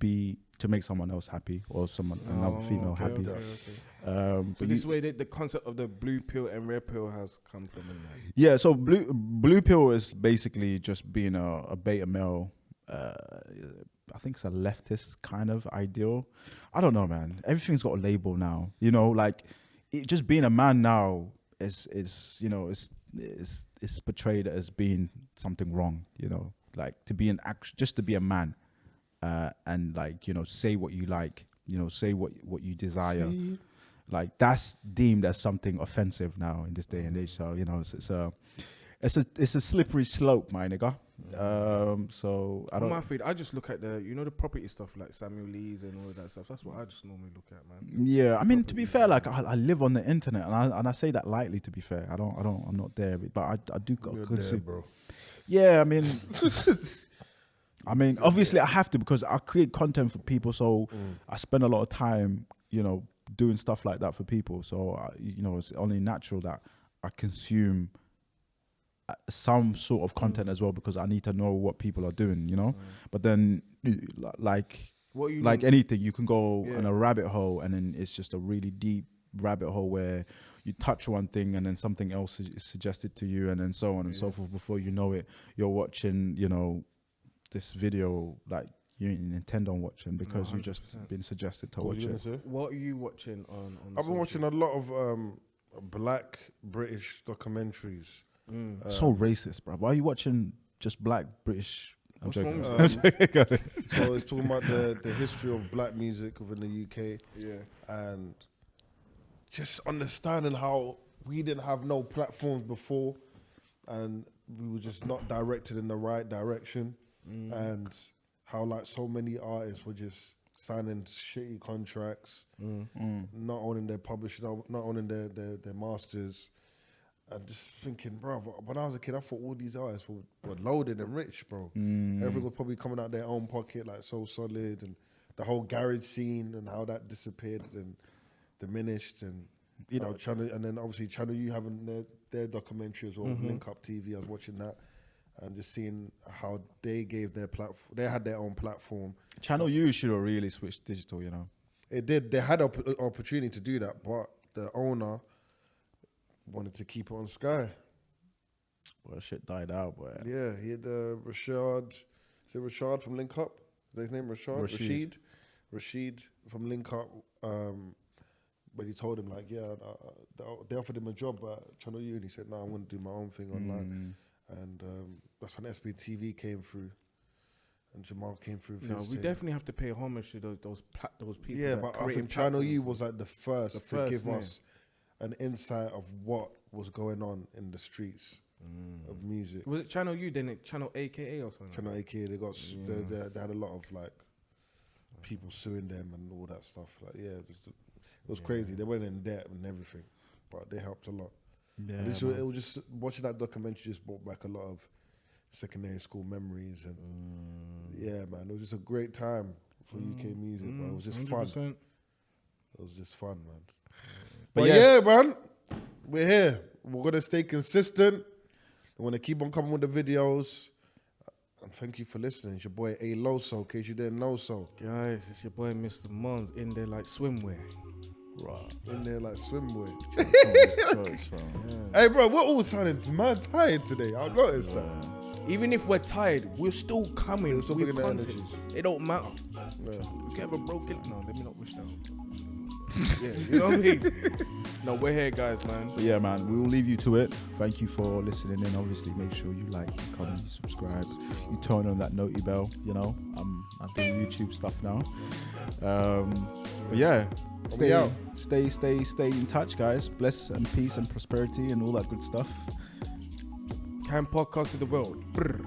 C: make someone else happy or another female happy.
B: So this way the concept of the blue pill and red pill has come from.
C: Yeah, so blue pill is basically just being a beta male. I think it's a leftist kind of ideal. I don't know, man. Everything's got a label now. You know, like just being a man now is you know is portrayed as being something wrong. You know, like just to be a man. And like, you know, say what you like, you know, say what you desire. Like that's deemed as something offensive now in this day and age. So, you know, it's a slippery slope, my nigga. So I don't.
B: I just look at the property stuff like Samuel Lee's and all that stuff. That's what I just normally look at, man.
C: Yeah, I mean, to be fair, like I live on the internet, and I say that lightly. To be fair, I'm not there, but I do got good
A: there, bro.
C: Yeah, I mean. Obviously I have to because I create content for people, so I spend a lot of time, you know, doing stuff like that for people. So, you know, it's only natural that I consume some sort of content as well because I need to know what people are doing, you know. But then, like,
B: What you
C: like
B: mean?
C: anything, you can go
B: Yeah.
C: in a rabbit hole, and then it's just a really deep rabbit hole where you touch one thing and then something else is suggested to you, and then so on and so forth. Before you know it, you're watching, you know, this video like you didn't intend on watching because you just
B: 100%.
C: been suggested to
A: What were
C: watch
A: you gonna
C: it.
A: say?
B: What are you watching on
A: I've been watching a lot of black British documentaries.
C: So racist, bro. Why are you watching just black British? I'm
B: What's
C: joking.
B: wrong
C: I'm
B: with
C: joking.
A: So it's talking about the history of black music within the UK.
B: Yeah.
A: And just understanding how we didn't have no platforms before, and we were just not directed in the right direction, and how like so many artists were just signing shitty contracts, not owning their publishing, not owning their masters, and just thinking, bro, when I was a kid, I thought all these artists were loaded and rich, bro. Everyone was probably coming out their own pocket, like So Solid, and the whole garage scene and how that disappeared and diminished, and you know, Channel, and then obviously Channel U having their documentary as well, Link Up TV. I was watching that and just seeing how they gave their platform. They had their own platform.
C: Channel U should have really switched digital, you know.
A: It did. They had an opportunity to do that, but the owner wanted to keep it on Sky.
C: Well, shit died out, boy.
A: Yeah, he had Rashad. Is it Rashad from Link Up? Is his name Rashad? Rashid from Link Up. But he told him, like, yeah, they offered him a job at Channel U, and he said, no, I'm going to do my own thing online. And that's when SBTV came through, and Jamal came through.
B: No, we definitely have to pay homage to those people.
A: Yeah,
B: that
A: but I
B: created
A: think Channel
B: platforms.
A: U was like the first to give
B: yeah.
A: us an insight of what was going on in the streets of music.
B: Was it Channel U, then Channel AKA or something?
A: Channel AKA, they got they had a lot of like people suing them and all that stuff. Like, yeah, it was crazy. They went in debt and everything, but they helped a lot.
C: Yeah,
A: And it was just watching that documentary just brought back a lot of secondary school memories, and yeah, man, it was just a great time for UK music. Bro. It was just
B: 100%.
A: fun. It was just fun, man.
C: But
A: But
C: yeah.
A: yeah, man, we're here. We're gonna stay consistent. We're gonna keep on coming with the videos. And thank you for listening. It's your boy A Loso, in case you didn't know so.
B: Guys, it's your boy Mr. Mons in there like swimwear.
C: right.
A: In there like swimwear.
C: Yeah.
A: Hey, bro, we're all sounding mad tired today. I noticed that.
B: Even if we're tired, we're still coming.
A: We're still
B: with
A: bringing the
B: content.
A: energies.
B: It don't matter.
A: Yeah.
B: If you ever broke it, no, let me not wish that. Yeah, you know what I mean? No, we're here, guys, man.
C: But yeah, man, we will leave you to it. Thank you for listening in. Obviously, make sure you like, you comment, you subscribe, you turn on that noti bell. You know, I'm doing YouTube stuff now. But yeah,
A: We out.
C: stay in touch, guys. Bless and peace and prosperity and all that good stuff.
B: Can podcast to the world. Brr.